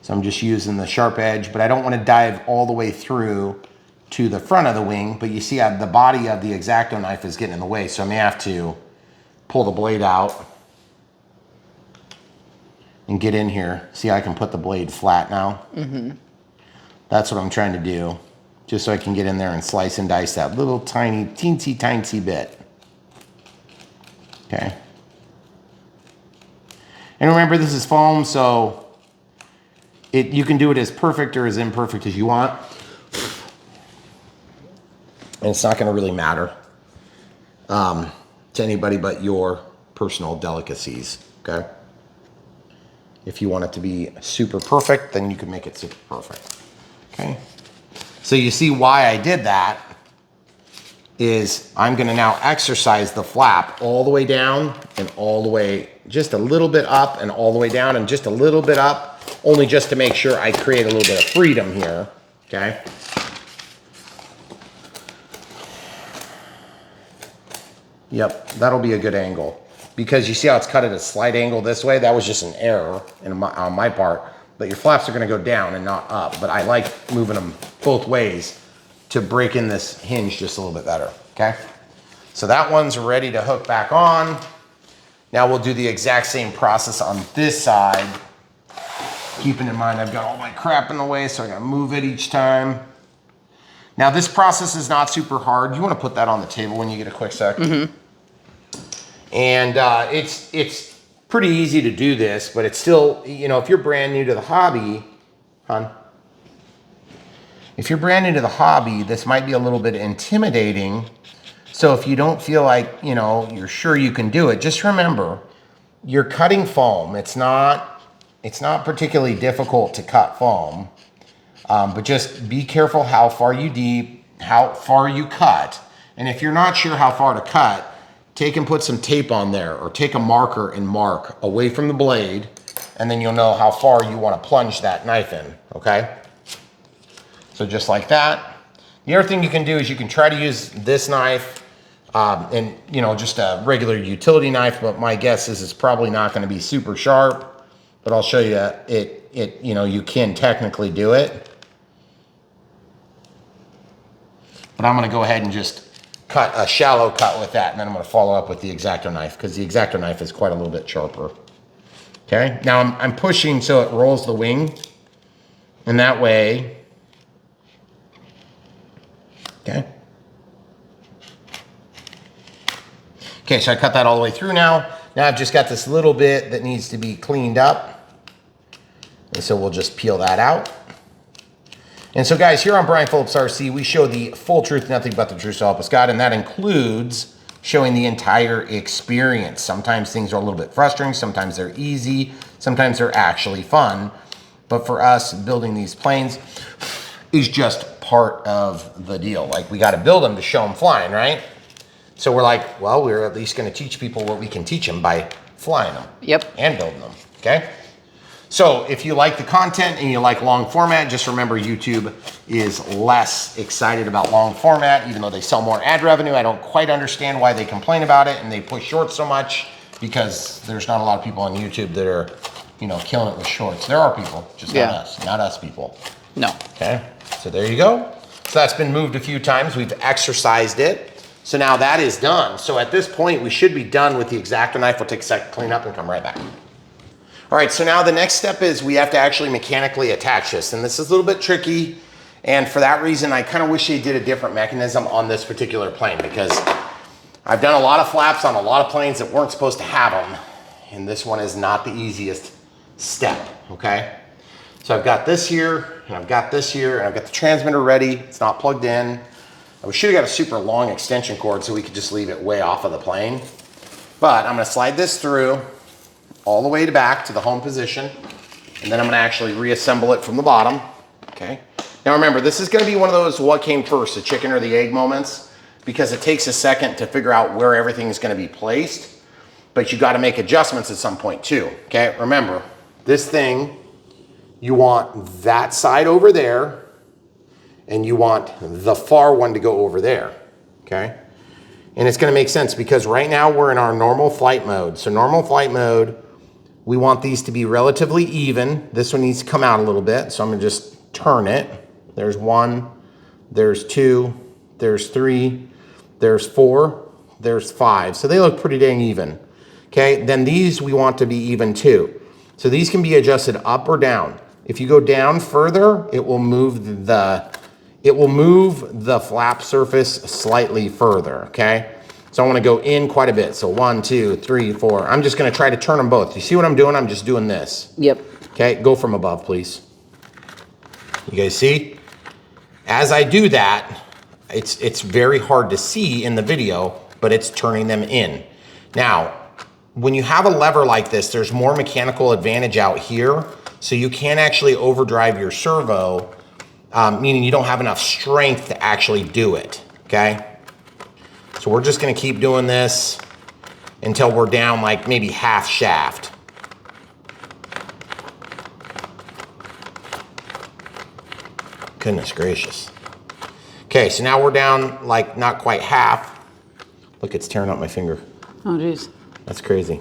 So I'm just using the sharp edge, but I don't want to dive all the way through to the front of the wing, but you see how the body of the X-Acto knife is getting in the way, so I may have to pull the blade out and get in here. See how I can put the blade flat now? Mm-hmm. That's what I'm trying to do, just so I can get in there and slice and dice that little tiny, teensy bit. Okay. And remember, this is foam, so you can do it as perfect or as imperfect as you want. And it's not gonna really matter to anybody but your personal delicacies, okay? If you want it to be super perfect, then you can make it super perfect, okay? So you see why I did that is I'm gonna now exercise the flap all the way down and all the way, just a little bit up and all the way down and just a little bit up, only just to make sure I create a little bit of freedom here, okay? Yep, that'll be a good angle. Because you see how it's cut at a slight angle this way? That was just an error on my part. But your flaps are gonna go down and not up. But I like moving them both ways to break in this hinge just a little bit better, okay? So that one's ready to hook back on. Now we'll do the exact same process on this side. Keeping in mind I've got all my crap in the way, so I gotta move it each time. Now this process is not super hard. You wanna put that on the table when you get a quick sec. Mm-hmm. And it's pretty easy to do this, but it's still, you know, if you're brand new to the hobby, if you're brand new to the hobby, this might be a little bit intimidating. So if you don't feel like, you know, you're sure you can do it, just remember, you're cutting foam. It's not particularly difficult to cut foam, but just be careful how far you cut. And if you're not sure how far to cut, take and put some tape on there or take a marker and mark away from the blade, and then you'll know how far you want to plunge that knife in, okay? So just like that. The other thing you can do is you can try to use this knife and, you know, just a regular utility knife, but my guess is it's probably not going to be super sharp. But I'll show you you know, you can technically do it. But I'm gonna go ahead and just cut a shallow cut with that, and then I'm gonna follow up with the X-Acto knife, because the X-Acto knife is quite a little bit sharper. Okay, now I'm pushing so it rolls the wing, and that way, okay. Okay, so I cut that all the way through now. Now I've just got this little bit that needs to be cleaned up. And so we'll just peel that out. And so guys, here on Brian Phillips RC, we show the full truth, nothing but the truth, so help us God. And that includes showing the entire experience. Sometimes things are a little bit frustrating. Sometimes they're easy. Sometimes they're actually fun. But for us, building these planes is just part of the deal. Like, we got to build them to show them flying, right? So we're like, well, we're at least going to teach people what we can teach them by flying them. Yep. And building them, okay? So if you like the content and you like long format, just remember YouTube is less excited about long format, even though they sell more ad revenue. I don't quite understand why they complain about it and they push short so much, because there's not a lot of people on YouTube that are you know, killing it with shorts. There are people, just not us people. No. Okay, so there you go. So that's been moved a few times. We've exercised it. So now that is done. So at this point, we should be done with the X-Acto knife. We'll take a second to clean up and come right back. All right, so now the next step is we have to actually mechanically attach this. And this is a little bit tricky. And for that reason, I kind of wish they did a different mechanism on this particular plane, because I've done a lot of flaps on a lot of planes that weren't supposed to have them. And this one is not the easiest step, okay? So I've got this here, and I've got this here, and I've got the transmitter ready. It's not plugged in. We should have got a super long extension cord so we could just leave it way off of the plane. But I'm gonna slide this through all the way back to the home position, and then I'm gonna actually reassemble it from the bottom, okay? Now remember, this is gonna be one of those what came first, the chicken or the egg moments, because it takes a second to figure out where everything is gonna be placed, but you gotta make adjustments at some point too, okay? Remember, this thing, you want that side over there, and you want the far one to go over there, okay? And it's gonna make sense because right now we're in our normal flight mode. So normal flight mode, we want these to be relatively even. This one needs to come out a little bit, so I'm gonna just turn it. There's 1, there's 2, there's 3, there's 4, there's 5. So they look pretty dang even. Okay, then these we want to be even too. So these can be adjusted up or down. If you go down further, it will move the flap surface slightly further, okay? So I wanna go in quite a bit. So 1, 2, 3, 4. I'm just gonna try to turn them both. You see what I'm doing? I'm just doing this. Yep. Okay, go from above, please. You guys see? As I do that, it's very hard to see in the video, but it's turning them in. Now, when you have a lever like this, there's more mechanical advantage out here, so you can actually overdrive your servo, meaning you don't have enough strength to actually do it, okay? So we're just gonna keep doing this until we're down like maybe half shaft. Goodness gracious. Okay, so now we're down like not quite half. Look, it's tearing up my finger. Oh, geez. That's crazy.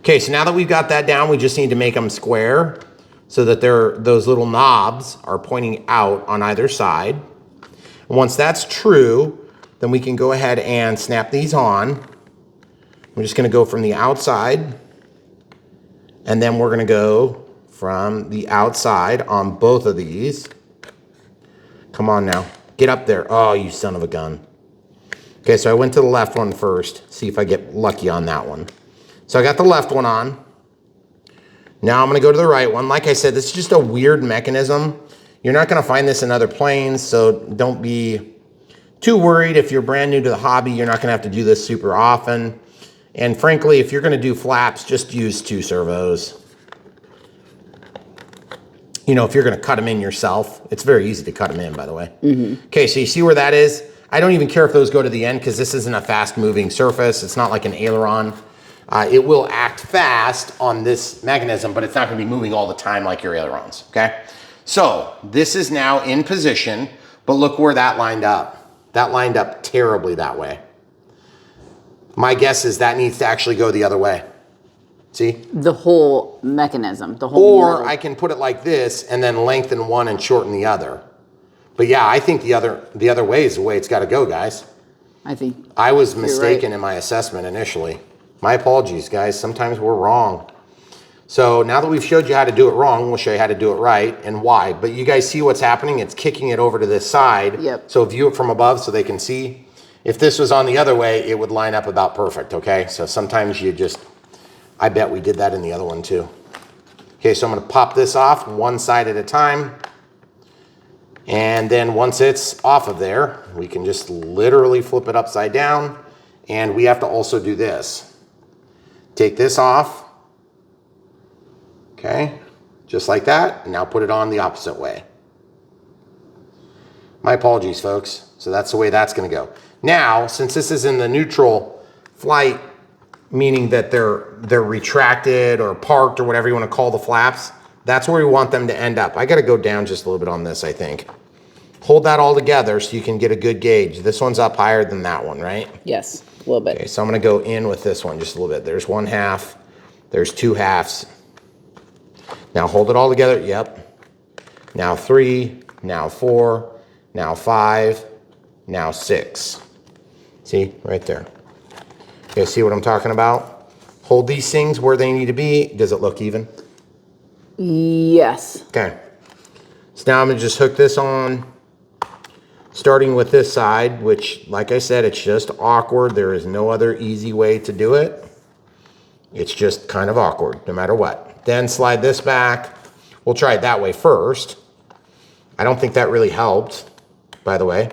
Okay, so now that we've got that down, we just need to make them square so that those little knobs are pointing out on either side. And once that's true, then we can go ahead and snap these on. We're just gonna go from the outside, and then we're gonna go from the outside on both of these. Come on now, get up there. Oh, you son of a gun. Okay, so I went to the left one first, see if I get lucky on that one. So I got the left one on. Now I'm gonna go to the right one. Like I said, this is just a weird mechanism. You're not gonna find this in other planes, so don't be too worried. If you're brand new to the hobby, you're not gonna have to do this super often. And frankly, if you're gonna do flaps, just use 2 servos. You know, if you're gonna cut them in yourself, it's very easy to cut them in, by the way. Okay, so you see where that is? I don't even care if those go to the end because this isn't a fast moving surface. It's not like an aileron. It will act fast on this mechanism, but it's not gonna be moving all the time like your ailerons, okay? So this is now in position, but look where that lined up. That lined up terribly that way. My guess is that needs to actually go the other way. See? The whole mechanism, the whole Or metal. I can put it like this and then lengthen one and shorten the other. But yeah, I think the other way is the way it's got to go, guys. I think I was mistaken in my assessment initially. My apologies, guys. Sometimes we're wrong. So now that we've showed you how to do it wrong, we'll show you how to do it right and why. But you guys see what's happening? It's kicking it over to this side. Yep. So view it from above so they can see. If this was on the other way, it would line up about perfect, okay? So sometimes you just, I bet we did that in the other one too. Okay, so I'm gonna pop this off one side at a time. And then once it's off of there, we can just literally flip it upside down. And we have to also do this. Take this off. Okay, just like that. And now put it on the opposite way. My apologies, folks. So that's the way that's gonna go. Now, since this is in the neutral flight, meaning that they're retracted or parked or whatever you wanna call the flaps, that's where we want them to end up. I gotta go down just a little bit on this, I think. Hold that all together so you can get a good gauge. This one's up higher than that one, right? Yes, a little bit. Okay, so I'm gonna go in with this one just a little bit. There's 1/2, there's 2 halves. Now hold it all together, yep. Now 3, now 4, now 5, now 6. See, right there. Okay, see what I'm talking about? Hold these things where they need to be. Does it look even? Yes. Okay. So now I'm gonna just hook this on, starting with this side, which, like I said, it's just awkward. There is no other easy way to do it. It's just kind of awkward, no matter what. Then slide this back. We'll try it that way first. I don't think that really helped, by the way.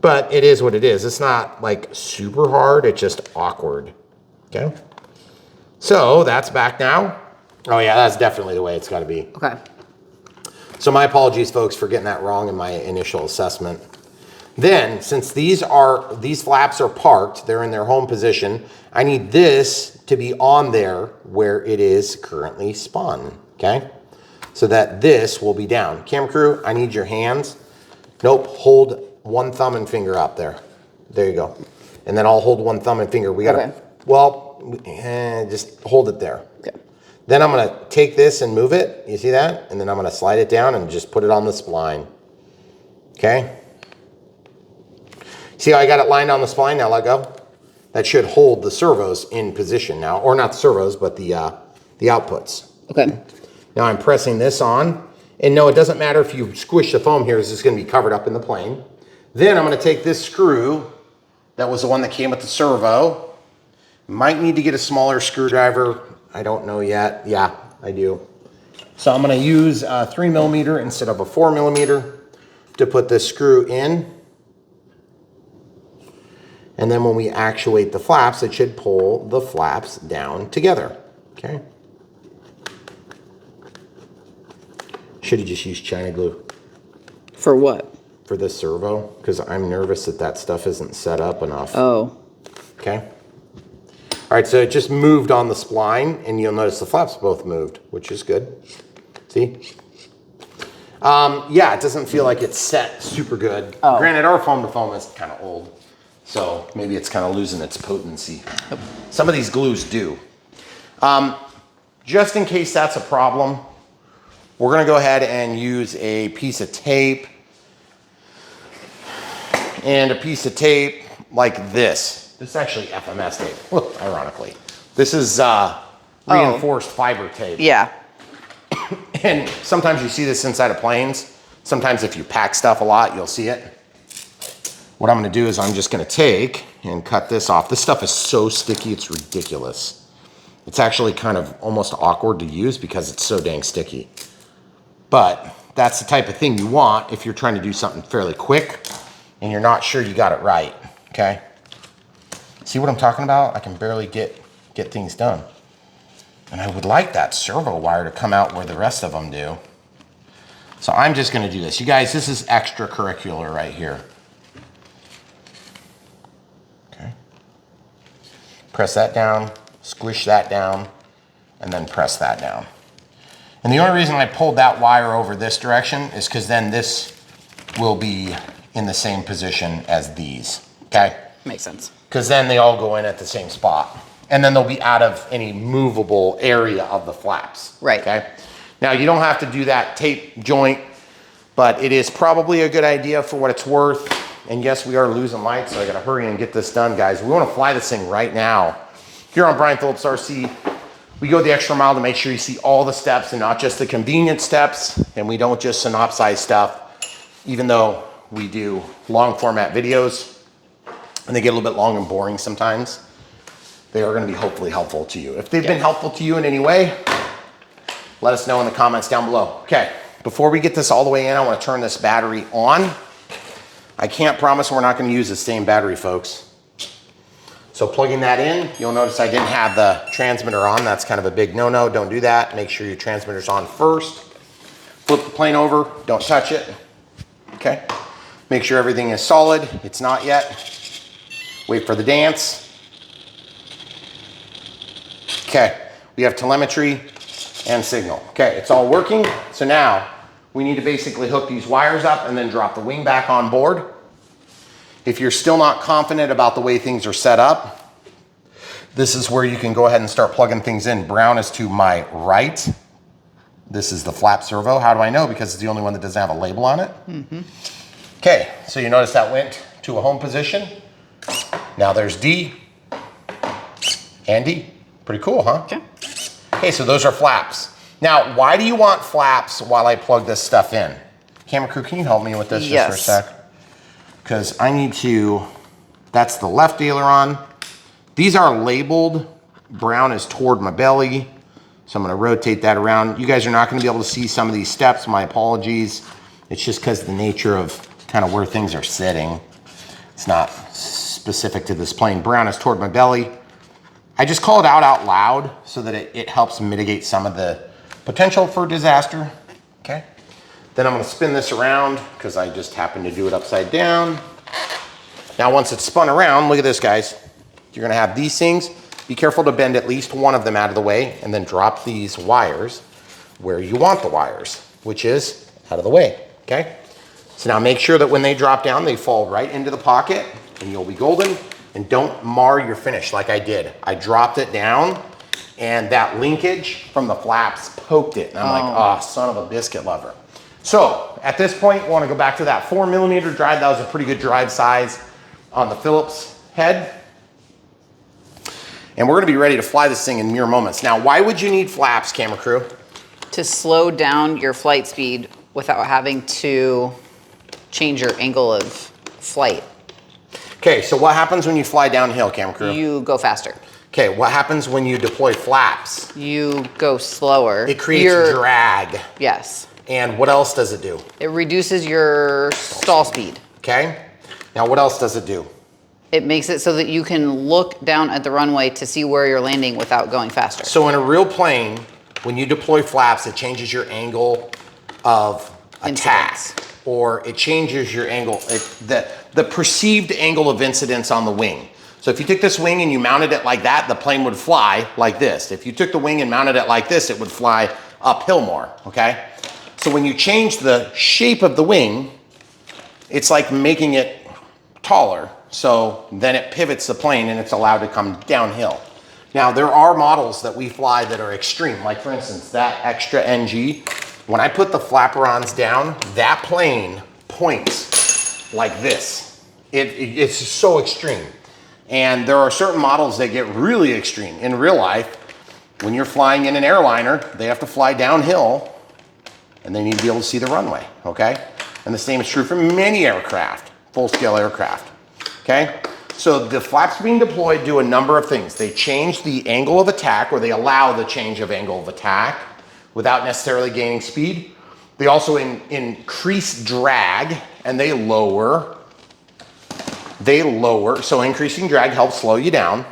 But it is what it is. It's not like super hard, it's just awkward, okay? So that's back now. Oh yeah, that's definitely the way it's gotta be. Okay. So my apologies, folks, for getting that wrong in my initial assessment. Then, since these flaps are parked, they're in their home position, I need this to be on there where it is currently spun, okay? So that this will be down. Camera crew, I need your hands. Nope, hold one thumb and finger up there. There you go. And then I'll hold one thumb and finger. We gotta, well, just hold it there. Okay. Then I'm gonna take this and move it, you see that? And then I'm gonna slide it down and just put it on the spline, okay? See how I got it lined on the spline? Now let go. That should hold the servos in position now, or not the servos, but the outputs. Okay. Now I'm pressing this on, and no, it doesn't matter if you squish the foam here, it's gonna be covered up in the plane. Then I'm gonna take this screw, that was the one that came with the servo. Might need to get a smaller screwdriver. I don't know yet. Yeah, I do. So I'm gonna use a 3mm instead of a 4mm to put this screw in. And then when we actuate the flaps, it should pull the flaps down together, okay? Should have just used China glue. For what? For this servo, because I'm nervous that that stuff isn't set up enough. Oh. Okay. All right, so it just moved on the spline, and you'll notice the flaps both moved, which is good. See? Yeah, it doesn't feel like it's set super good. Oh. Granted, our foam to foam is kind of old, so maybe it's kind of losing its potency. Yep. Some of these glues do. Just in case that's a problem, we're gonna go ahead and use a piece of tape and a piece of tape like this. This is actually FMS tape, ironically. This is reinforced fiber tape. Yeah. And sometimes you see this inside of planes. Sometimes if you pack stuff a lot, you'll see it. What I'm gonna do is I'm just gonna take and cut this off. This stuff is so sticky, it's ridiculous. It's actually kind of almost awkward to use because it's so dang sticky. But that's the type of thing you want if you're trying to do something fairly quick and you're not sure you got it right, okay? See what I'm talking about? I can barely get things done. And I would like that servo wire to come out where the rest of them do. So I'm just gonna do this. You guys, this is extracurricular right here. Okay. Press that down, squish that down, and then press that down. And the only reason I pulled that wire over this direction is because then this will be in the same position as these, okay? Makes sense. Because then they all go in at the same spot. And then they'll be out of any movable area of the flaps. Right. Okay. Now you don't have to do that tape joint, but it is probably a good idea for what it's worth. And yes, we are losing light, so I gotta hurry and get this done, guys. We wanna fly this thing right now. Here on Brian Phillips RC, we go the extra mile to make sure you see all the steps and not just the convenient steps. And we don't just synopsize stuff, even though we do long format videos and they get a little bit long and boring sometimes. They are gonna be hopefully helpful to you. If they've been helpful to you in any way, let us know in the comments down below. Okay, before we get this all the way in, I wanna turn this battery on. I can't promise we're not gonna use the same battery, folks. So plugging that in, you'll notice I didn't have the transmitter on. That's kind of a big no-no, don't do that. Make sure your transmitter's on first. Flip the plane over, don't touch it, okay? Make sure everything is solid, it's not yet. Wait for the dance. Okay, we have telemetry and signal. Okay, it's all working. So now we need to basically hook these wires up and then drop the wing back on board. If you're still not confident about the way things are set up, this is where you can go ahead and start plugging things in. Brown is to my right, This is the flap servo. How do I know? Because it's the only one that doesn't have a label on it. Okay, so you notice that went to a home position. Now there's D and D. Pretty cool, huh? Okay. Okay, so those are flaps. Now, why do you want flaps while I plug this stuff in? Camera crew, can you help me with this just for a sec? Because I need to, that's the left aileron. These are labeled. Brown is toward my belly. So I'm gonna rotate that around. You guys are not gonna be able to see some of these steps, my apologies. It's just because of the nature of kind of where things are sitting. It's not specific to this plane. Brown is toward my belly. I just call it out loud so that it helps mitigate some of the potential for disaster, okay? Then I'm gonna spin this around because I just happened to do it upside down. Now, once it's spun around, look at this, guys. You're gonna have these things. Be careful to bend at least one of them out of the way and then drop these wires where you want the wires, which is out of the way, okay? So now make sure that when they drop down, they fall right into the pocket and you'll be golden. And don't mar your finish like I did. I dropped it down and that linkage from the flaps poked it. And I'm like, oh, son of a biscuit lover. So at this point, we want to go back to that 4mm drive. That was a pretty good drive size on the Phillips head. And we're going to be ready to fly this thing in mere moments. Now, why would you need flaps, camera crew? To slow down your flight speed without having to change your angle of flight. Okay, so what happens when you fly downhill, camera crew? You go faster. Okay, what happens when you deploy flaps? You go slower. It creates drag. Yes. And what else does it do? It reduces your stall speed. Okay. Now what else does it do? It makes it so that you can look down at the runway to see where you're landing without going faster. So in a real plane, when you deploy flaps, it changes your angle of attack. Or it changes your angle, the perceived angle of incidence on the wing. So if you took this wing and you mounted it like that, the plane would fly like this. If you took the wing and mounted it like this, it would fly uphill more, okay? So when you change the shape of the wing, it's like making it taller. So then it pivots the plane and it's allowed to come downhill. Now there are models that we fly that are extreme. Like for instance, that extra NG, when I put the flaperons down, that plane points like this. It's so extreme. And there are certain models that get really extreme. In real life, when you're flying in an airliner, they have to fly downhill and they need to be able to see the runway, okay? And the same is true for many aircraft, full-scale aircraft, okay? So the flaps being deployed do a number of things. They change the angle of attack, or they allow the change of angle of attack without necessarily gaining speed. They also increase drag and they lower. So increasing drag helps slow you down,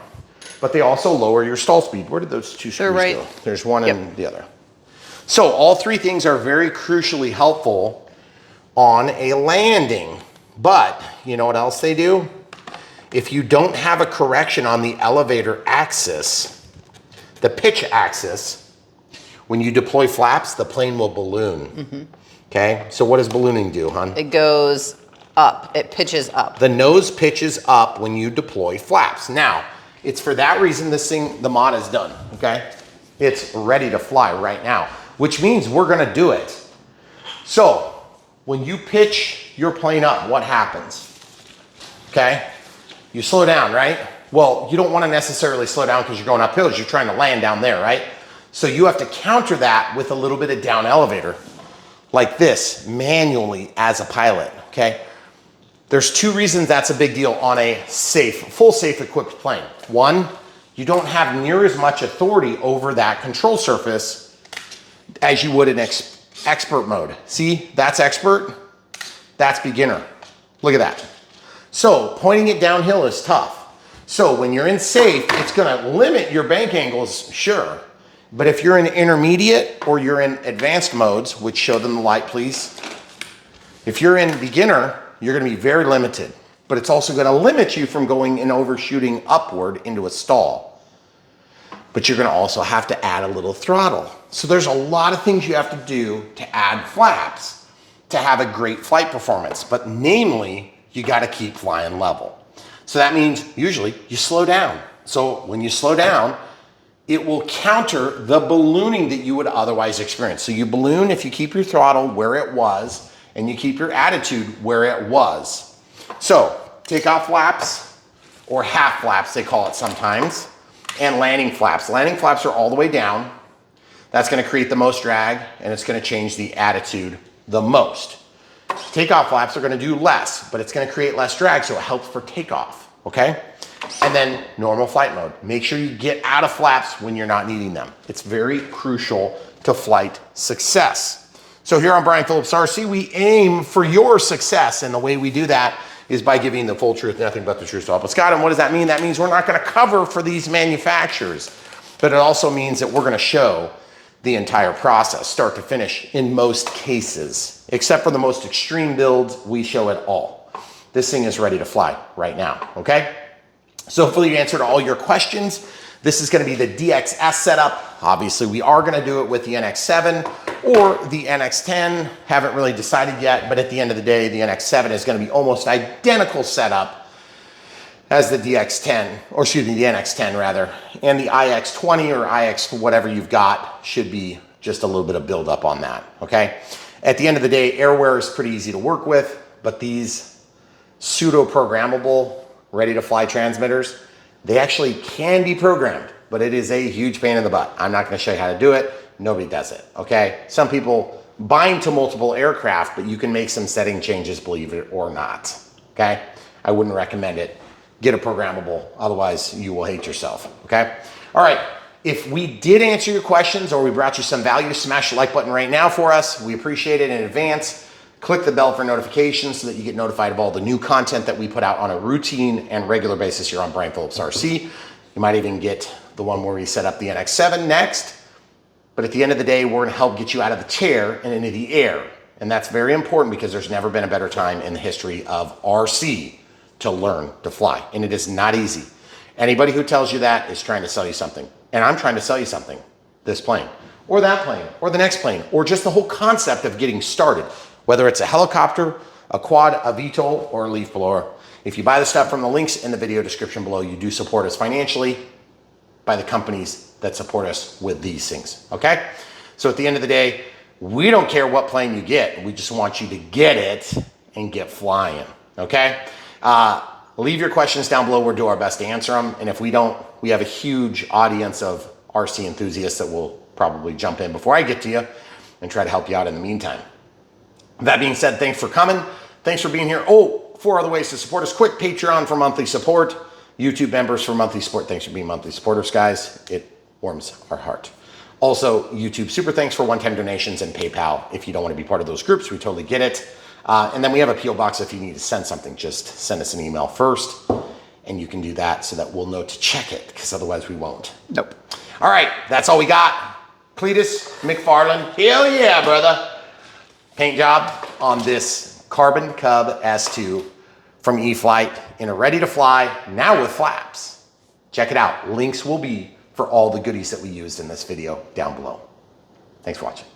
but they also lower your stall speed. Where did those two screws go? There's one in the other. So all three things are very crucially helpful on a landing, but you know what else they do? If you don't have a correction on the elevator axis, the pitch axis, when you deploy flaps, the plane will balloon, okay? So what does ballooning do, hon? It goes up, it pitches up. The nose pitches up when you deploy flaps. Now, it's for that reason this thing, the mod is done, okay? It's ready to fly right now, which means we're gonna do it. So, when you pitch your plane up, what happens? Okay? You slow down, right? Well, you don't wanna necessarily slow down because you're going uphill, because you're trying to land down there, right? So you have to counter that with a little bit of down elevator, like this, manually as a pilot, okay? There's two reasons that's a big deal on a full safe equipped plane. One, you don't have near as much authority over that control surface as you would in expert mode. See, that's expert, that's beginner. Look at that. So pointing it downhill is tough. So when you're in safe, it's gonna limit your bank angles, sure. But if you're in intermediate or you're in advanced modes, which show them the light, please. If you're in beginner, you're gonna be very limited, but it's also gonna limit you from going and overshooting upward into a stall. But you're gonna also have to add a little throttle. So there's a lot of things you have to do to add flaps to have a great flight performance, but namely, you gotta keep flying level. So that means usually you slow down. So when you slow down, it will counter the ballooning that you would otherwise experience. So you balloon if you keep your throttle where it was and you keep your attitude where it was. So takeoff flaps, or half flaps they call it sometimes, and landing flaps. Landing flaps are all the way down. That's gonna create the most drag and it's gonna change the attitude the most. Takeoff flaps are gonna do less, but it's gonna create less drag, so it helps for takeoff, okay? And then normal flight mode. Make sure you get out of flaps when you're not needing them. It's very crucial to flight success. So here on Brian Phillips RC, we aim for your success, and the way we do that is by giving the full truth, nothing but the truth. So help us God. And what does that mean? That means we're not gonna cover for these manufacturers, but it also means that we're gonna show the entire process, start to finish, in most cases. Except for the most extreme builds, we show it all. This thing is ready to fly right now, okay? So hopefully you answered all your questions. This is gonna be the DXS setup. Obviously, we are gonna do it with the NX7 or the NX10. Haven't really decided yet, but at the end of the day, the NX7 is gonna be almost identical setup as the DX10, or excuse me, the NX10 rather. And the IX20 or IX whatever you've got should be just a little bit of build up on that, okay? At the end of the day, airware is pretty easy to work with, but these pseudo programmable, ready to fly transmitters, they actually can be programmed, but it is a huge pain in the butt. I'm not gonna show you how to do it. Nobody does it, okay? Some people bind to multiple aircraft, but you can make some setting changes, believe it or not, okay? I wouldn't recommend it. Get a programmable, otherwise you will hate yourself, okay? All right, if we did answer your questions or we brought you some value, smash the like button right now for us. We appreciate it in advance. Click the bell for notifications so that you get notified of all the new content that we put out on a routine and regular basis here on Brian Phillips RC. You might even get the one where we set up the NX7 next. But at the end of the day, we're gonna help get you out of the chair and into the air. And that's very important because there's never been a better time in the history of RC to learn to fly. And it is not easy. Anybody who tells you that is trying to sell you something. And I'm trying to sell you something. This plane, or that plane, or the next plane, or just the whole concept of getting started. Whether it's a helicopter, a quad, a VTOL, or a leaf blower. If you buy the stuff from the links in the video description below, you do support us financially by the companies that support us with these things, okay? So at the end of the day, we don't care what plane you get. We just want you to get it and get flying, okay? Leave your questions down below. We'll do our best to answer them. And if we don't, we have a huge audience of RC enthusiasts that will probably jump in before I get to you and try to help you out in the meantime. That being said, thanks for coming. Thanks for being here. Oh, 4 other ways to support us. Quick, Patreon for monthly support. YouTube members for monthly support. Thanks for being monthly supporters, guys. It warms our heart. Also, YouTube super thanks for one-time donations and PayPal. If you don't want to be part of those groups, we totally get it. And then we have a P.O. box if you need to send something. Just send us an email first, and you can do that so that we'll know to check it, because otherwise we won't. Nope. All right, that's all we got. Cleetus McFarland. Hell yeah, brother. Paint job on this Carbon Cub S2 from E-flite in a ready to fly, now with flaps. Check it out. Links will be for all the goodies that we used in this video down below. Thanks for watching.